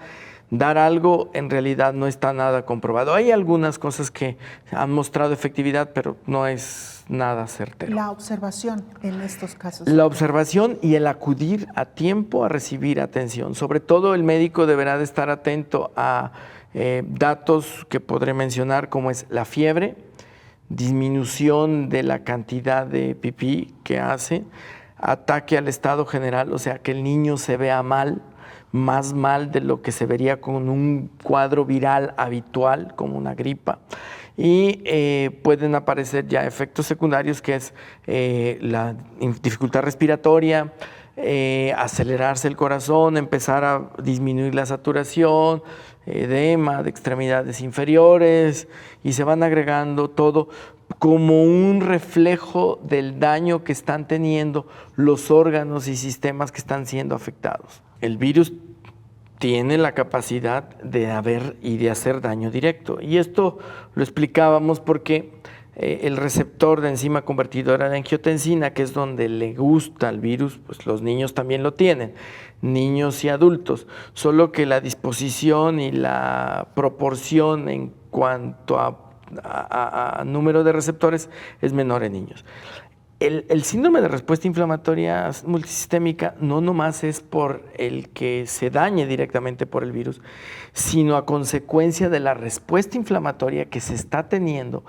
Dar algo en realidad no está nada comprobado. Hay algunas cosas que han mostrado efectividad, pero no es nada certero. La observación en estos casos. La observación y el acudir a tiempo a recibir atención. Sobre todo el médico deberá de estar atento a datos que podré mencionar, como es la fiebre, disminución de la cantidad de pipí que hace, ataque al estado general, o sea, que el niño se vea mal, más mal de lo que se vería con un cuadro viral habitual, como una gripa, y pueden aparecer ya efectos secundarios, que es la dificultad respiratoria, acelerarse el corazón, empezar a disminuir la saturación, edema de extremidades inferiores, y se van agregando todo como un reflejo del daño que están teniendo los órganos y sistemas que están siendo afectados. El virus tiene la capacidad de hacer daño directo, y esto lo explicábamos porque el receptor de enzima convertidora de angiotensina, que es donde le gusta al virus, pues los niños también lo tienen, niños y adultos, solo que la disposición y la proporción en cuanto a número de receptores es menor en niños. El síndrome de respuesta inflamatoria multisistémica no nomás es por el que se dañe directamente por el virus, sino a consecuencia de la respuesta inflamatoria que se está teniendo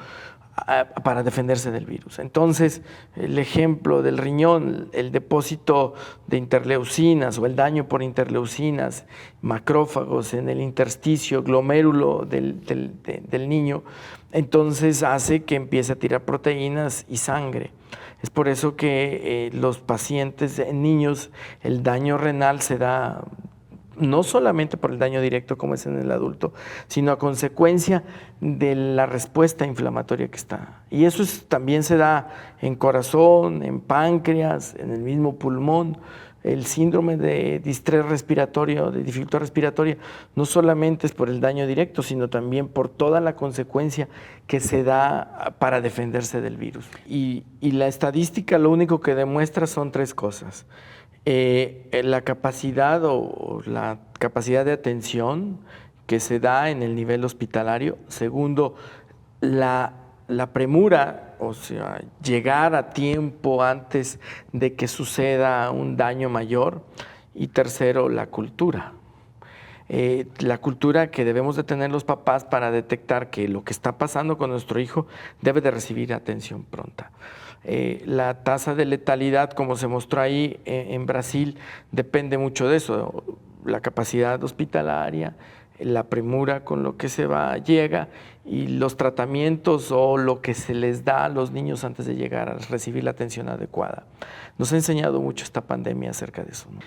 para defenderse del virus. Entonces, el ejemplo del riñón, el depósito de interleucinas o el daño por interleucinas, macrófagos en el intersticio, glomérulo del niño, entonces hace que empiece a tirar proteínas y sangre. Es por eso que los pacientes, en niños, el daño renal se da no solamente por el daño directo como es en el adulto, sino a consecuencia de la respuesta inflamatoria que está. Y eso también se da en corazón, en páncreas, en el mismo pulmón. El síndrome de distrés respiratorio, de dificultad respiratoria, no solamente es por el daño directo, sino también por toda la consecuencia que se da para defenderse del virus. Y la estadística lo único que demuestra son 3 cosas. La capacidad o la capacidad de atención que se da en el nivel hospitalario. Segundo, la premura, o sea, llegar a tiempo antes de que suceda un daño mayor. Y tercero, la cultura. La cultura que debemos de tener los papás para detectar que lo que está pasando con nuestro hijo debe de recibir atención pronta. La tasa de letalidad, como se mostró ahí en Brasil, depende mucho de eso, la capacidad hospitalaria, la premura con lo que llega, y los tratamientos o lo que se les da a los niños antes de llegar a recibir la atención adecuada. Nos ha enseñado mucho esta pandemia acerca de eso, ¿no?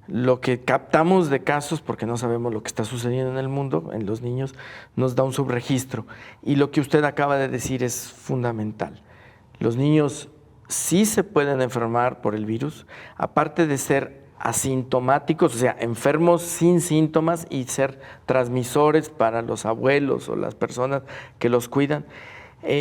Lo que captamos de casos, porque no sabemos lo que está sucediendo en el mundo, en los niños, nos da un subregistro. Y lo que usted acaba de decir es fundamental. Los niños sí se pueden enfermar por el virus, aparte de ser asintomáticos, o sea, enfermos sin síntomas, y ser transmisores para los abuelos o las personas que los cuidan.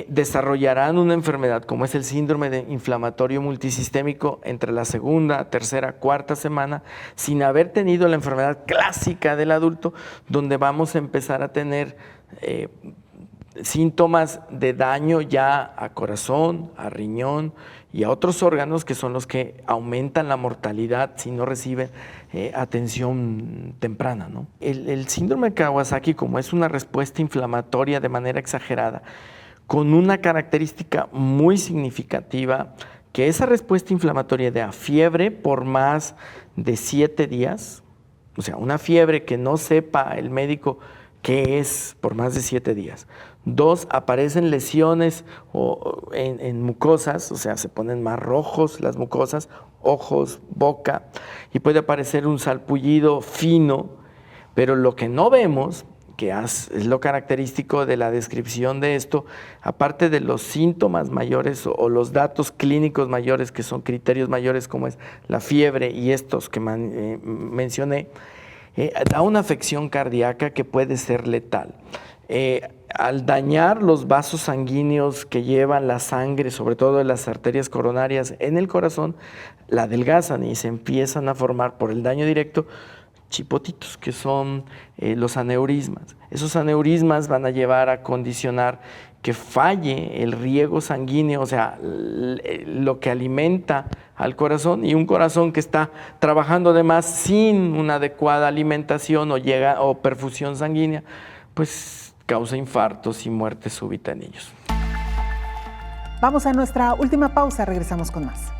Desarrollarán una enfermedad como es el síndrome de inflamatorio multisistémico entre la segunda, tercera, cuarta semana, sin haber tenido la enfermedad clásica del adulto, donde vamos a empezar a tener síntomas de daño ya a corazón, a riñón y a otros órganos, que son los que aumentan la mortalidad si no reciben atención temprana, ¿no? El síndrome de Kawasaki, como es una respuesta inflamatoria de manera exagerada, con una característica muy significativa, que esa respuesta inflamatoria de fiebre por más de 7 días, o sea, una fiebre que no sepa el médico qué es por más de 7 días. 2, aparecen lesiones en mucosas, o sea, se ponen más rojos las mucosas, ojos, boca, y puede aparecer un salpullido fino, pero lo que no vemos, que es lo característico de la descripción de esto, aparte de los síntomas mayores o los datos clínicos mayores, que son criterios mayores como es la fiebre y estos que mencioné, da una afección cardíaca que puede ser letal. Al dañar los vasos sanguíneos que llevan la sangre, sobre todo en las arterias coronarias en el corazón, la adelgazan y se empiezan a formar por el daño directo chipotitos, que son los aneurismas. Esos aneurismas van a llevar a condicionar que falle el riego sanguíneo, o sea, lo que alimenta al corazón, y un corazón que está trabajando de más sin una adecuada alimentación o perfusión sanguínea, pues causa infartos y muerte súbita en ellos. Vamos a nuestra última pausa, regresamos con más.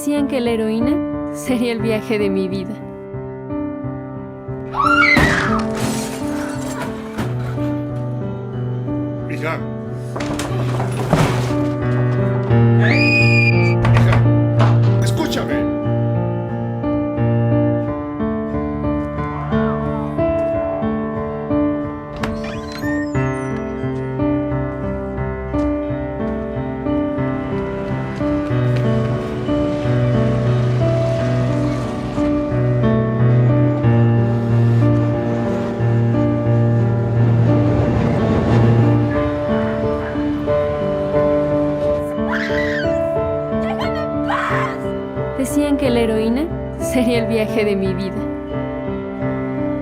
Decían que la heroína sería el viaje de mi vida. Hija. Escúchame. Decían que la heroína sería el viaje de mi vida.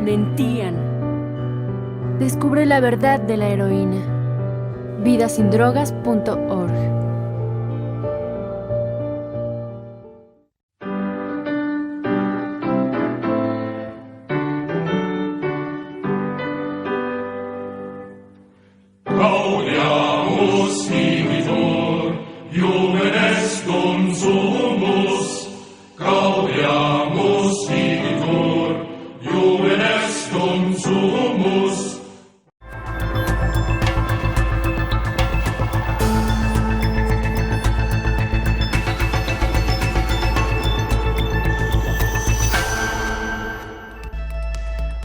Mentían. Descubre la verdad de la heroína. Vidasindrogas.org. Gaudiamus vivitor, Iuven est consumus. Gaudiamus vivitor, Iuven est consumus.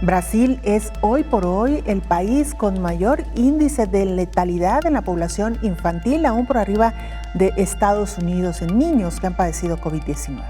Brasil es hoy por hoy el país con mayor índice de letalidad en la población infantil, aún por arriba de Estados Unidos en niños que han padecido COVID-19.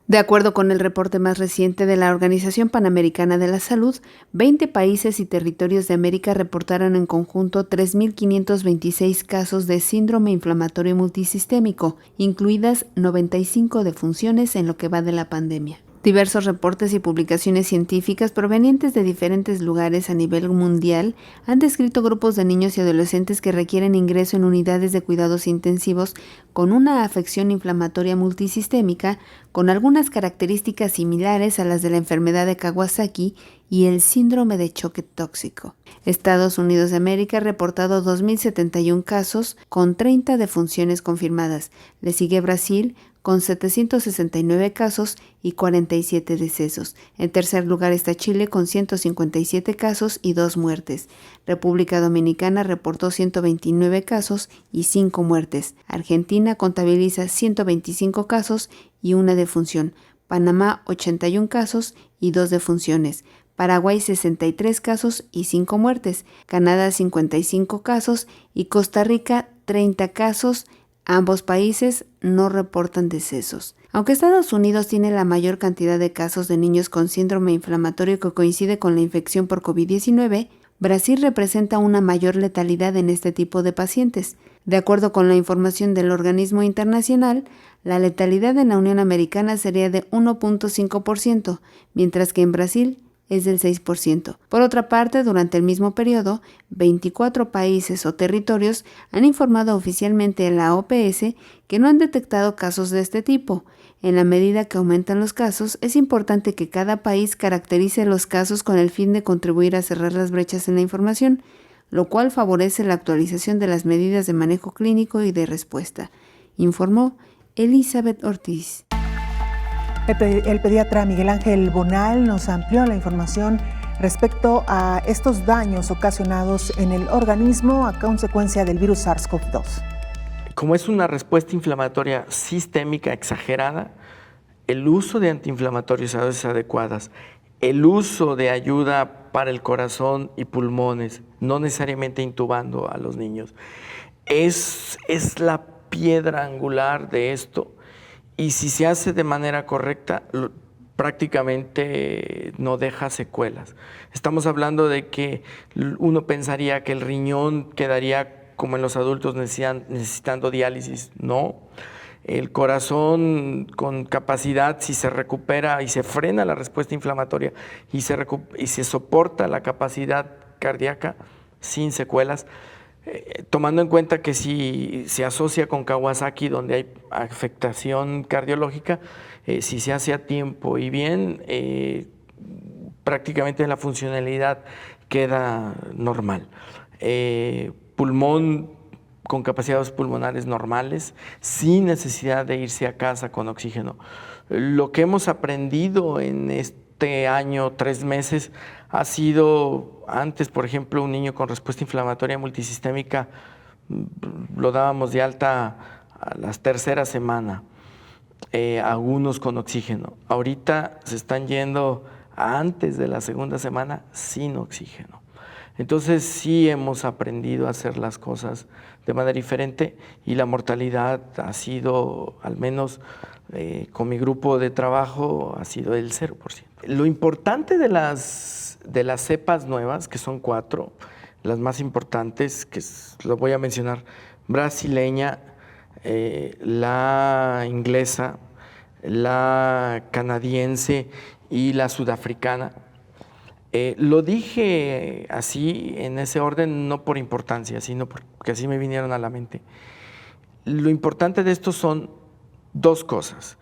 De acuerdo con el reporte más reciente de la Organización Panamericana de la Salud, 20 países y territorios de América reportaron en conjunto 3.526 casos de síndrome inflamatorio multisistémico, incluidas 95 defunciones en lo que va de la pandemia. Diversos reportes y publicaciones científicas provenientes de diferentes lugares a nivel mundial han descrito grupos de niños y adolescentes que requieren ingreso en unidades de cuidados intensivos con una afección inflamatoria multisistémica con algunas características similares a las de la enfermedad de Kawasaki y el síndrome de choque tóxico. Estados Unidos de América ha reportado 2.071 casos con 30 defunciones confirmadas. Le sigue Brasil con 769 casos y 47 decesos. En tercer lugar está Chile con 157 casos y 2 muertes. República Dominicana reportó 129 casos y 5 muertes. Argentina contabiliza 125 casos y 1 defunción. Panamá 81 casos y 2 defunciones. Paraguay 63 casos y 5 muertes. Canadá 55 casos y Costa Rica 30 casos. Ambos países no reportan decesos. Aunque Estados Unidos tiene la mayor cantidad de casos de niños con síndrome inflamatorio que coincide con la infección por COVID-19, Brasil representa una mayor letalidad en este tipo de pacientes. De acuerdo con la información del organismo internacional, la letalidad en la Unión Americana sería de 1.5%, mientras que en Brasil es del 6%. Por otra parte, durante el mismo periodo, 24 países o territorios han informado oficialmente a la OPS que no han detectado casos de este tipo. En la medida que aumentan los casos, es importante que cada país caracterice los casos con el fin de contribuir a cerrar las brechas en la información, lo cual favorece la actualización de las medidas de manejo clínico y de respuesta, informó Elizabeth Ortiz. El pediatra Miguel Ángel Bonal nos amplió la información respecto a estos daños ocasionados en el organismo a consecuencia del virus SARS-CoV-2. Como es una respuesta inflamatoria sistémica exagerada, el uso de antiinflamatorios a dosis adecuadas, el uso de ayuda para el corazón y pulmones, no necesariamente intubando a los niños, es la piedra angular de esto. Y si se hace de manera correcta, prácticamente no deja secuelas. Estamos hablando de que uno pensaría que el riñón quedaría como en los adultos necesitando diálisis. No. El corazón con capacidad, si se recupera y se frena la respuesta inflamatoria y se soporta la capacidad cardíaca sin secuelas, tomando en cuenta que si se asocia con Kawasaki, donde hay afectación cardiológica, si se hace a tiempo y bien, prácticamente la funcionalidad queda normal. Pulmón con capacidades pulmonares normales, sin necesidad de irse a casa con oxígeno. Lo que hemos aprendido en este año, 3 meses, ha sido, antes, por ejemplo, un niño con respuesta inflamatoria multisistémica, lo dábamos de alta a la 3ª semana, algunos con oxígeno. Ahorita se están yendo antes de la 2ª semana sin oxígeno. Entonces sí hemos aprendido a hacer las cosas de manera diferente y la mortalidad ha sido, al menos con mi grupo de trabajo, ha sido el 0%. Lo importante de las cepas nuevas, que son 4, las más importantes, que lo voy a mencionar, brasileña, la inglesa, la canadiense y la sudafricana. Lo dije así, en ese orden, no por importancia, sino porque así me vinieron a la mente. Lo importante de esto son 2 cosas.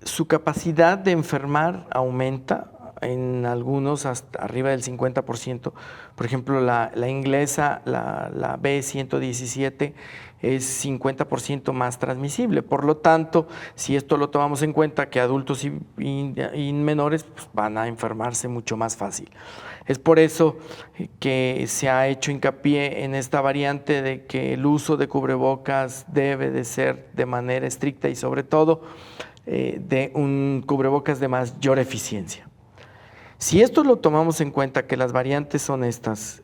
Su capacidad de enfermar aumenta, en algunos hasta arriba del 50%. Por ejemplo, la inglesa, la B117, es 50% más transmisible. Por lo tanto, si esto lo tomamos en cuenta, que adultos y menores pues, van a enfermarse mucho más fácil. Es por eso que se ha hecho hincapié en esta variante de que el uso de cubrebocas debe de ser de manera estricta y sobre todo de un cubrebocas de mayor eficiencia. Si esto lo tomamos en cuenta, que las variantes son estas,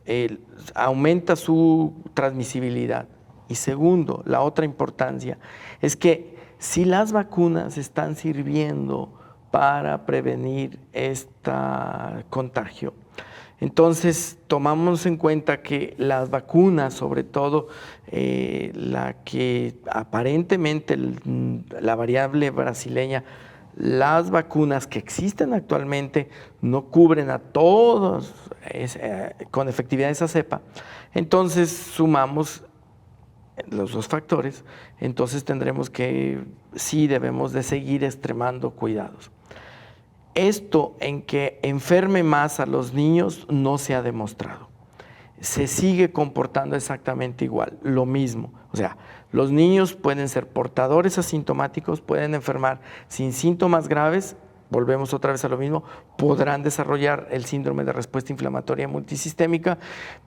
aumenta su transmisibilidad. Y segundo, la otra importancia es que si las vacunas están sirviendo para prevenir este contagio, entonces tomamos en cuenta que las vacunas, sobre todo la que aparentemente la variable brasileña, las vacunas que existen actualmente no cubren a todos con efectividad esa cepa. Entonces sumamos los 2 factores, entonces tendremos que, sí debemos de seguir extremando cuidados. Esto en que enferme más a los niños no se ha demostrado. Se sigue comportando exactamente igual, lo mismo. O sea, los niños pueden ser portadores asintomáticos, pueden enfermar sin síntomas graves, volvemos otra vez a lo mismo, podrán desarrollar el síndrome de respuesta inflamatoria multisistémica,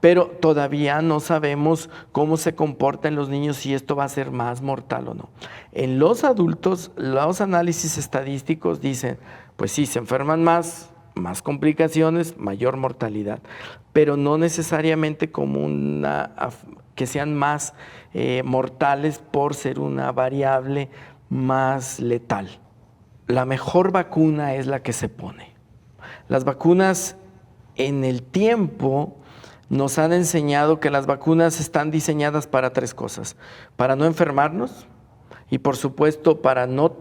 pero todavía no sabemos cómo se comporta en los niños, si esto va a ser más mortal o no. En los adultos, los análisis estadísticos dicen, pues sí, se enferman más complicaciones, mayor mortalidad, pero no necesariamente como que sean más mortales por ser una variable más letal. La mejor vacuna es la que se pone. Las vacunas en el tiempo nos han enseñado que las vacunas están diseñadas para 3 cosas: para no enfermarnos y, por supuesto, para no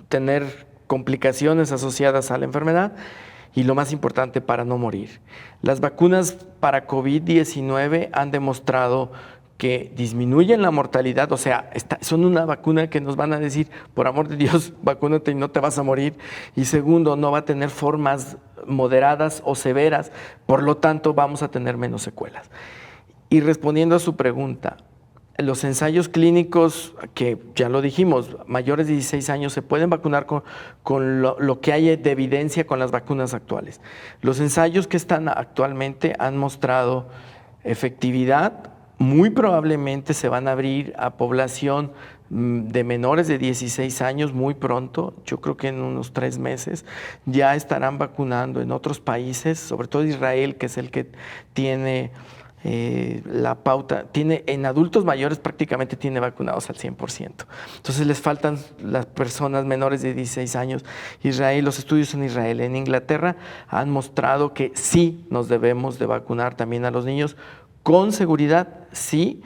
tener complicaciones asociadas a la enfermedad, y lo más importante, para no morir. Las vacunas para COVID-19 han demostrado que disminuyen la mortalidad, o sea, son una vacuna que nos van a decir, por amor de Dios, vacúnate y no te vas a morir. Y segundo, no va a tener formas moderadas o severas, por lo tanto vamos a tener menos secuelas. Y respondiendo a su pregunta, los ensayos clínicos, que ya lo dijimos, mayores de 16 años se pueden vacunar con lo que hay de evidencia con las vacunas actuales. Los ensayos que están actualmente han mostrado efectividad. Muy probablemente se van a abrir a población de menores de 16 años muy pronto. Yo creo que en unos 3 meses ya estarán vacunando en otros países, sobre todo Israel, que es el que tiene la pauta, en adultos mayores prácticamente tiene vacunados al 100%. Entonces les faltan las personas menores de 16 años. Israel, los estudios en Israel, en Inglaterra han mostrado que sí nos debemos de vacunar también a los niños. Con seguridad, sí.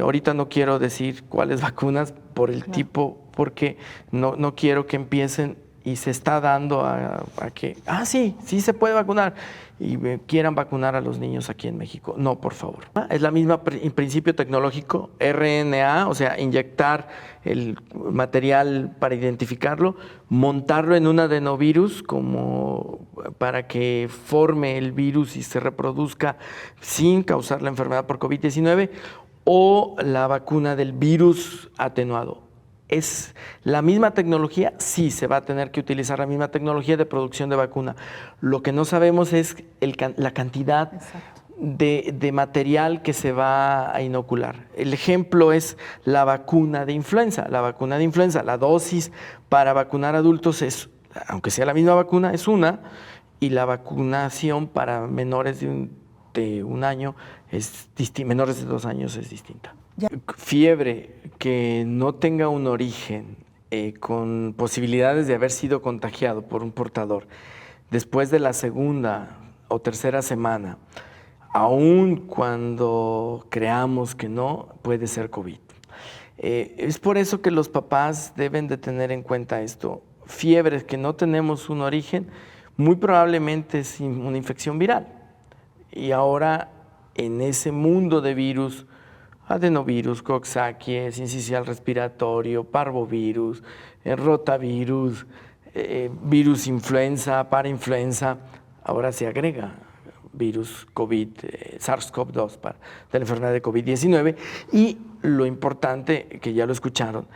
Ahorita no quiero decir cuáles vacunas por el tipo, porque no quiero que empiecen y se está dando a que, sí se puede vacunar y quieran vacunar a los niños aquí en México. No, por favor. Es la misma principio tecnológico, RNA, o sea, inyectar el material para identificarlo, montarlo en un adenovirus como para que forme el virus y se reproduzca sin causar la enfermedad por COVID-19, o la vacuna del virus atenuado. ¿Es la misma tecnología? Sí, se va a tener que utilizar la misma tecnología de producción de vacuna. Lo que no sabemos es la cantidad de material que se va a inocular. El ejemplo es la vacuna de influenza. La vacuna de influenza, la dosis para vacunar adultos es, aunque sea la misma vacuna, es una, y la vacunación para menores de un año, menores de 2 años es distinta. Ya. Fiebre que no tenga un origen con posibilidades de haber sido contagiado por un portador después de la 2ª o 3ª semana, aun cuando creamos que no, puede ser COVID. Es por eso que los papás deben de tener en cuenta esto. Fiebres que no tenemos un origen, muy probablemente es una infección viral. Y ahora, en ese mundo de virus, adenovirus, coxsackie, sincicial respiratorio, parvovirus, rotavirus, virus influenza, parainfluenza, ahora se agrega virus COVID, SARS-CoV-2 de la enfermedad de COVID-19. Y lo importante, que ya lo escucharon,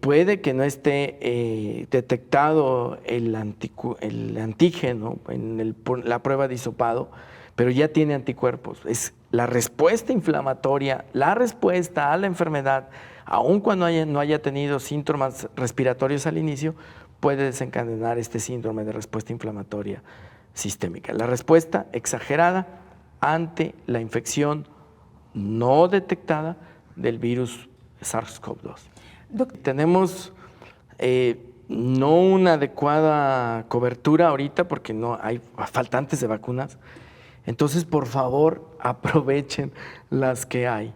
puede que no esté detectado el antígeno en la prueba de hisopado, pero ya tiene anticuerpos. Es la respuesta inflamatoria, la respuesta a la enfermedad, aun cuando no haya tenido síntomas respiratorios al inicio, puede desencadenar este síndrome de respuesta inflamatoria sistémica. La respuesta exagerada ante la infección no detectada del virus SARS-CoV-2. Tenemos no una adecuada cobertura ahorita porque no hay faltantes de vacunas. Entonces, por favor, aprovechen las que hay.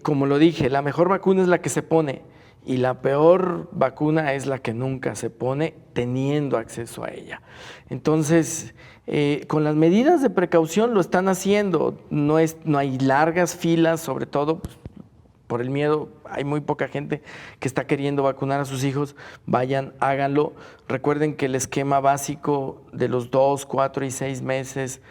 Como lo dije, la mejor vacuna es la que se pone y la peor vacuna es la que nunca se pone teniendo acceso a ella. Entonces, con las medidas de precaución lo están haciendo. No hay largas filas, sobre todo pues, por el miedo. Hay muy poca gente que está queriendo vacunar a sus hijos. Vayan, háganlo. Recuerden que el esquema básico de los 2, 4 y 6 meses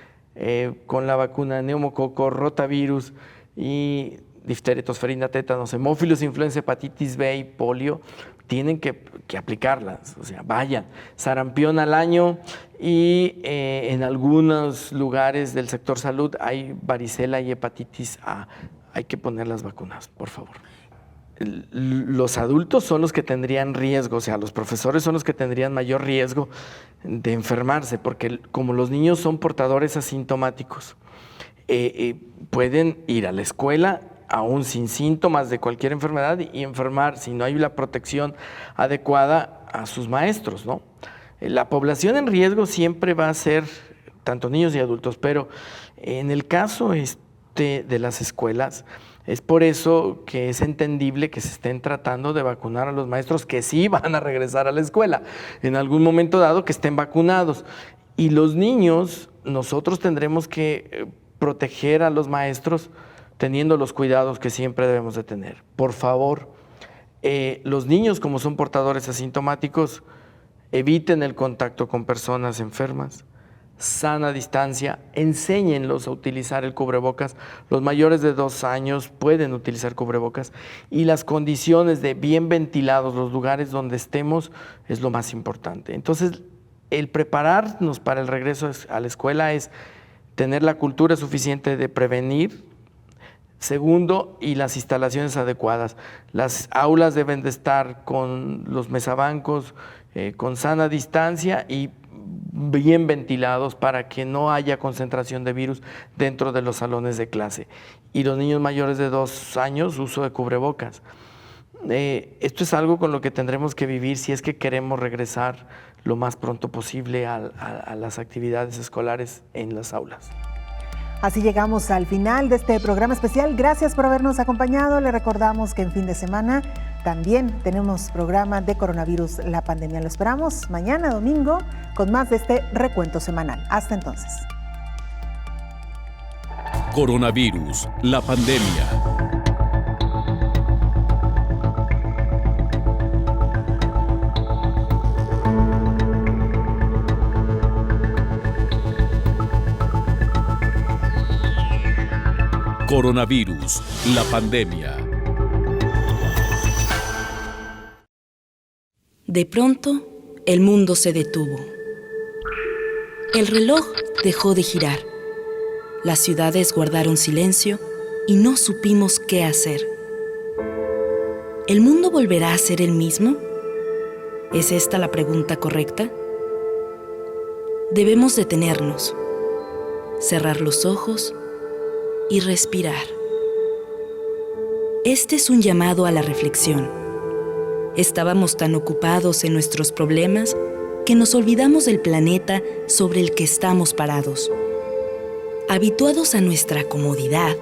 con la vacuna neumococo, rotavirus y difteria, tosferina, tétanos, hemófilos, influenza, hepatitis B y polio, tienen que aplicarlas. O sea, vayan. Sarampión al año y en algunos lugares del sector salud hay varicela y hepatitis A. Hay que poner las vacunas, por favor. Los adultos son los que tendrían riesgo, o sea, los profesores son los que tendrían mayor riesgo de enfermarse, porque como los niños son portadores asintomáticos, pueden ir a la escuela aún sin síntomas de cualquier enfermedad y enfermar, si no hay la protección adecuada, a sus maestros, ¿no? La población en riesgo siempre va a ser tanto niños y adultos, pero en el caso de las escuelas, es por eso que es entendible que se estén tratando de vacunar a los maestros que sí van a regresar a la escuela, en algún momento dado que estén vacunados. Y los niños, nosotros tendremos que proteger a los maestros teniendo los cuidados que siempre debemos de tener. Por favor, los niños, como son portadores asintomáticos, eviten el contacto con personas enfermas, sana distancia, enséñenlos a utilizar el cubrebocas. Los mayores de 2 años pueden utilizar cubrebocas y las condiciones de bien ventilados, los lugares donde estemos, es lo más importante. Entonces, el prepararnos para el regreso a la escuela es tener la cultura suficiente de prevenir. Segundo, y las instalaciones adecuadas. Las aulas deben de estar con los mesabancos, con sana distancia y bien ventilados para que no haya concentración de virus dentro de los salones de clase. Y los niños mayores de 2 años, uso de cubrebocas. Esto es algo con lo que tendremos que vivir si es que queremos regresar lo más pronto posible a las actividades escolares en las aulas. Así llegamos al final de este programa especial. Gracias por habernos acompañado. Le recordamos que en fin de semana también tenemos programa de coronavirus, la pandemia. Lo esperamos mañana domingo con más de este recuento semanal. Hasta entonces. Coronavirus, la pandemia. Coronavirus, la pandemia. De pronto, el mundo se detuvo. El reloj dejó de girar. Las ciudades guardaron silencio y no supimos qué hacer. ¿El mundo volverá a ser el mismo? ¿Es esta la pregunta correcta? Debemos detenernos, cerrar los ojos y respirar. Este es un llamado a la reflexión. Estábamos tan ocupados en nuestros problemas que nos olvidamos del planeta sobre el que estamos parados. Habituados a nuestra comodidad,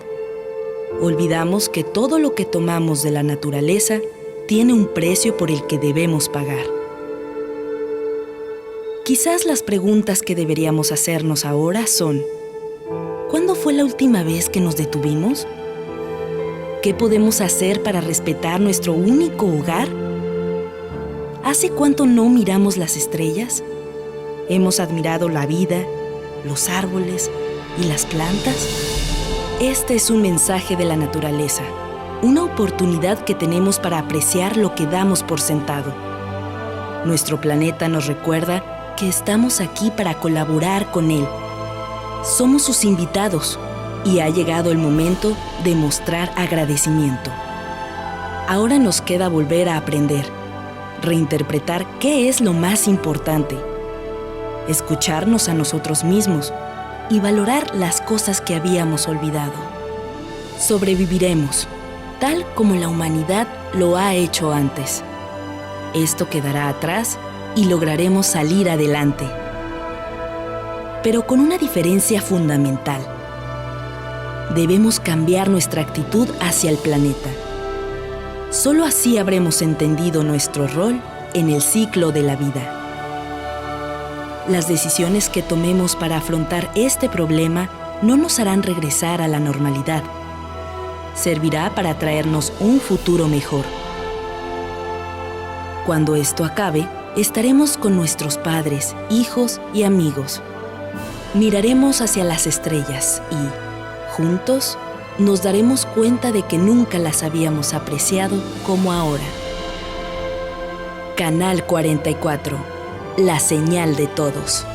olvidamos que todo lo que tomamos de la naturaleza tiene un precio por el que debemos pagar. Quizás las preguntas que deberíamos hacernos ahora son: ¿cuándo fue la última vez que nos detuvimos? ¿Qué podemos hacer para respetar nuestro único hogar? ¿Hace cuánto no miramos las estrellas? ¿Hemos admirado la vida, los árboles y las plantas? Este es un mensaje de la naturaleza, una oportunidad que tenemos para apreciar lo que damos por sentado. Nuestro planeta nos recuerda que estamos aquí para colaborar con él. Somos sus invitados y ha llegado el momento de mostrar agradecimiento. Ahora nos queda volver a aprender, reinterpretar qué es lo más importante, escucharnos a nosotros mismos y valorar las cosas que habíamos olvidado. Sobreviviremos, tal como la humanidad lo ha hecho antes. Esto quedará atrás y lograremos salir adelante. Pero con una diferencia fundamental. Debemos cambiar nuestra actitud hacia el planeta. Solo así habremos entendido nuestro rol en el ciclo de la vida. Las decisiones que tomemos para afrontar este problema no nos harán regresar a la normalidad. Servirá para traernos un futuro mejor. Cuando esto acabe, estaremos con nuestros padres, hijos y amigos. Miraremos hacia las estrellas y, juntos, nos daremos cuenta de que nunca las habíamos apreciado como ahora. Canal 44, la señal de todos.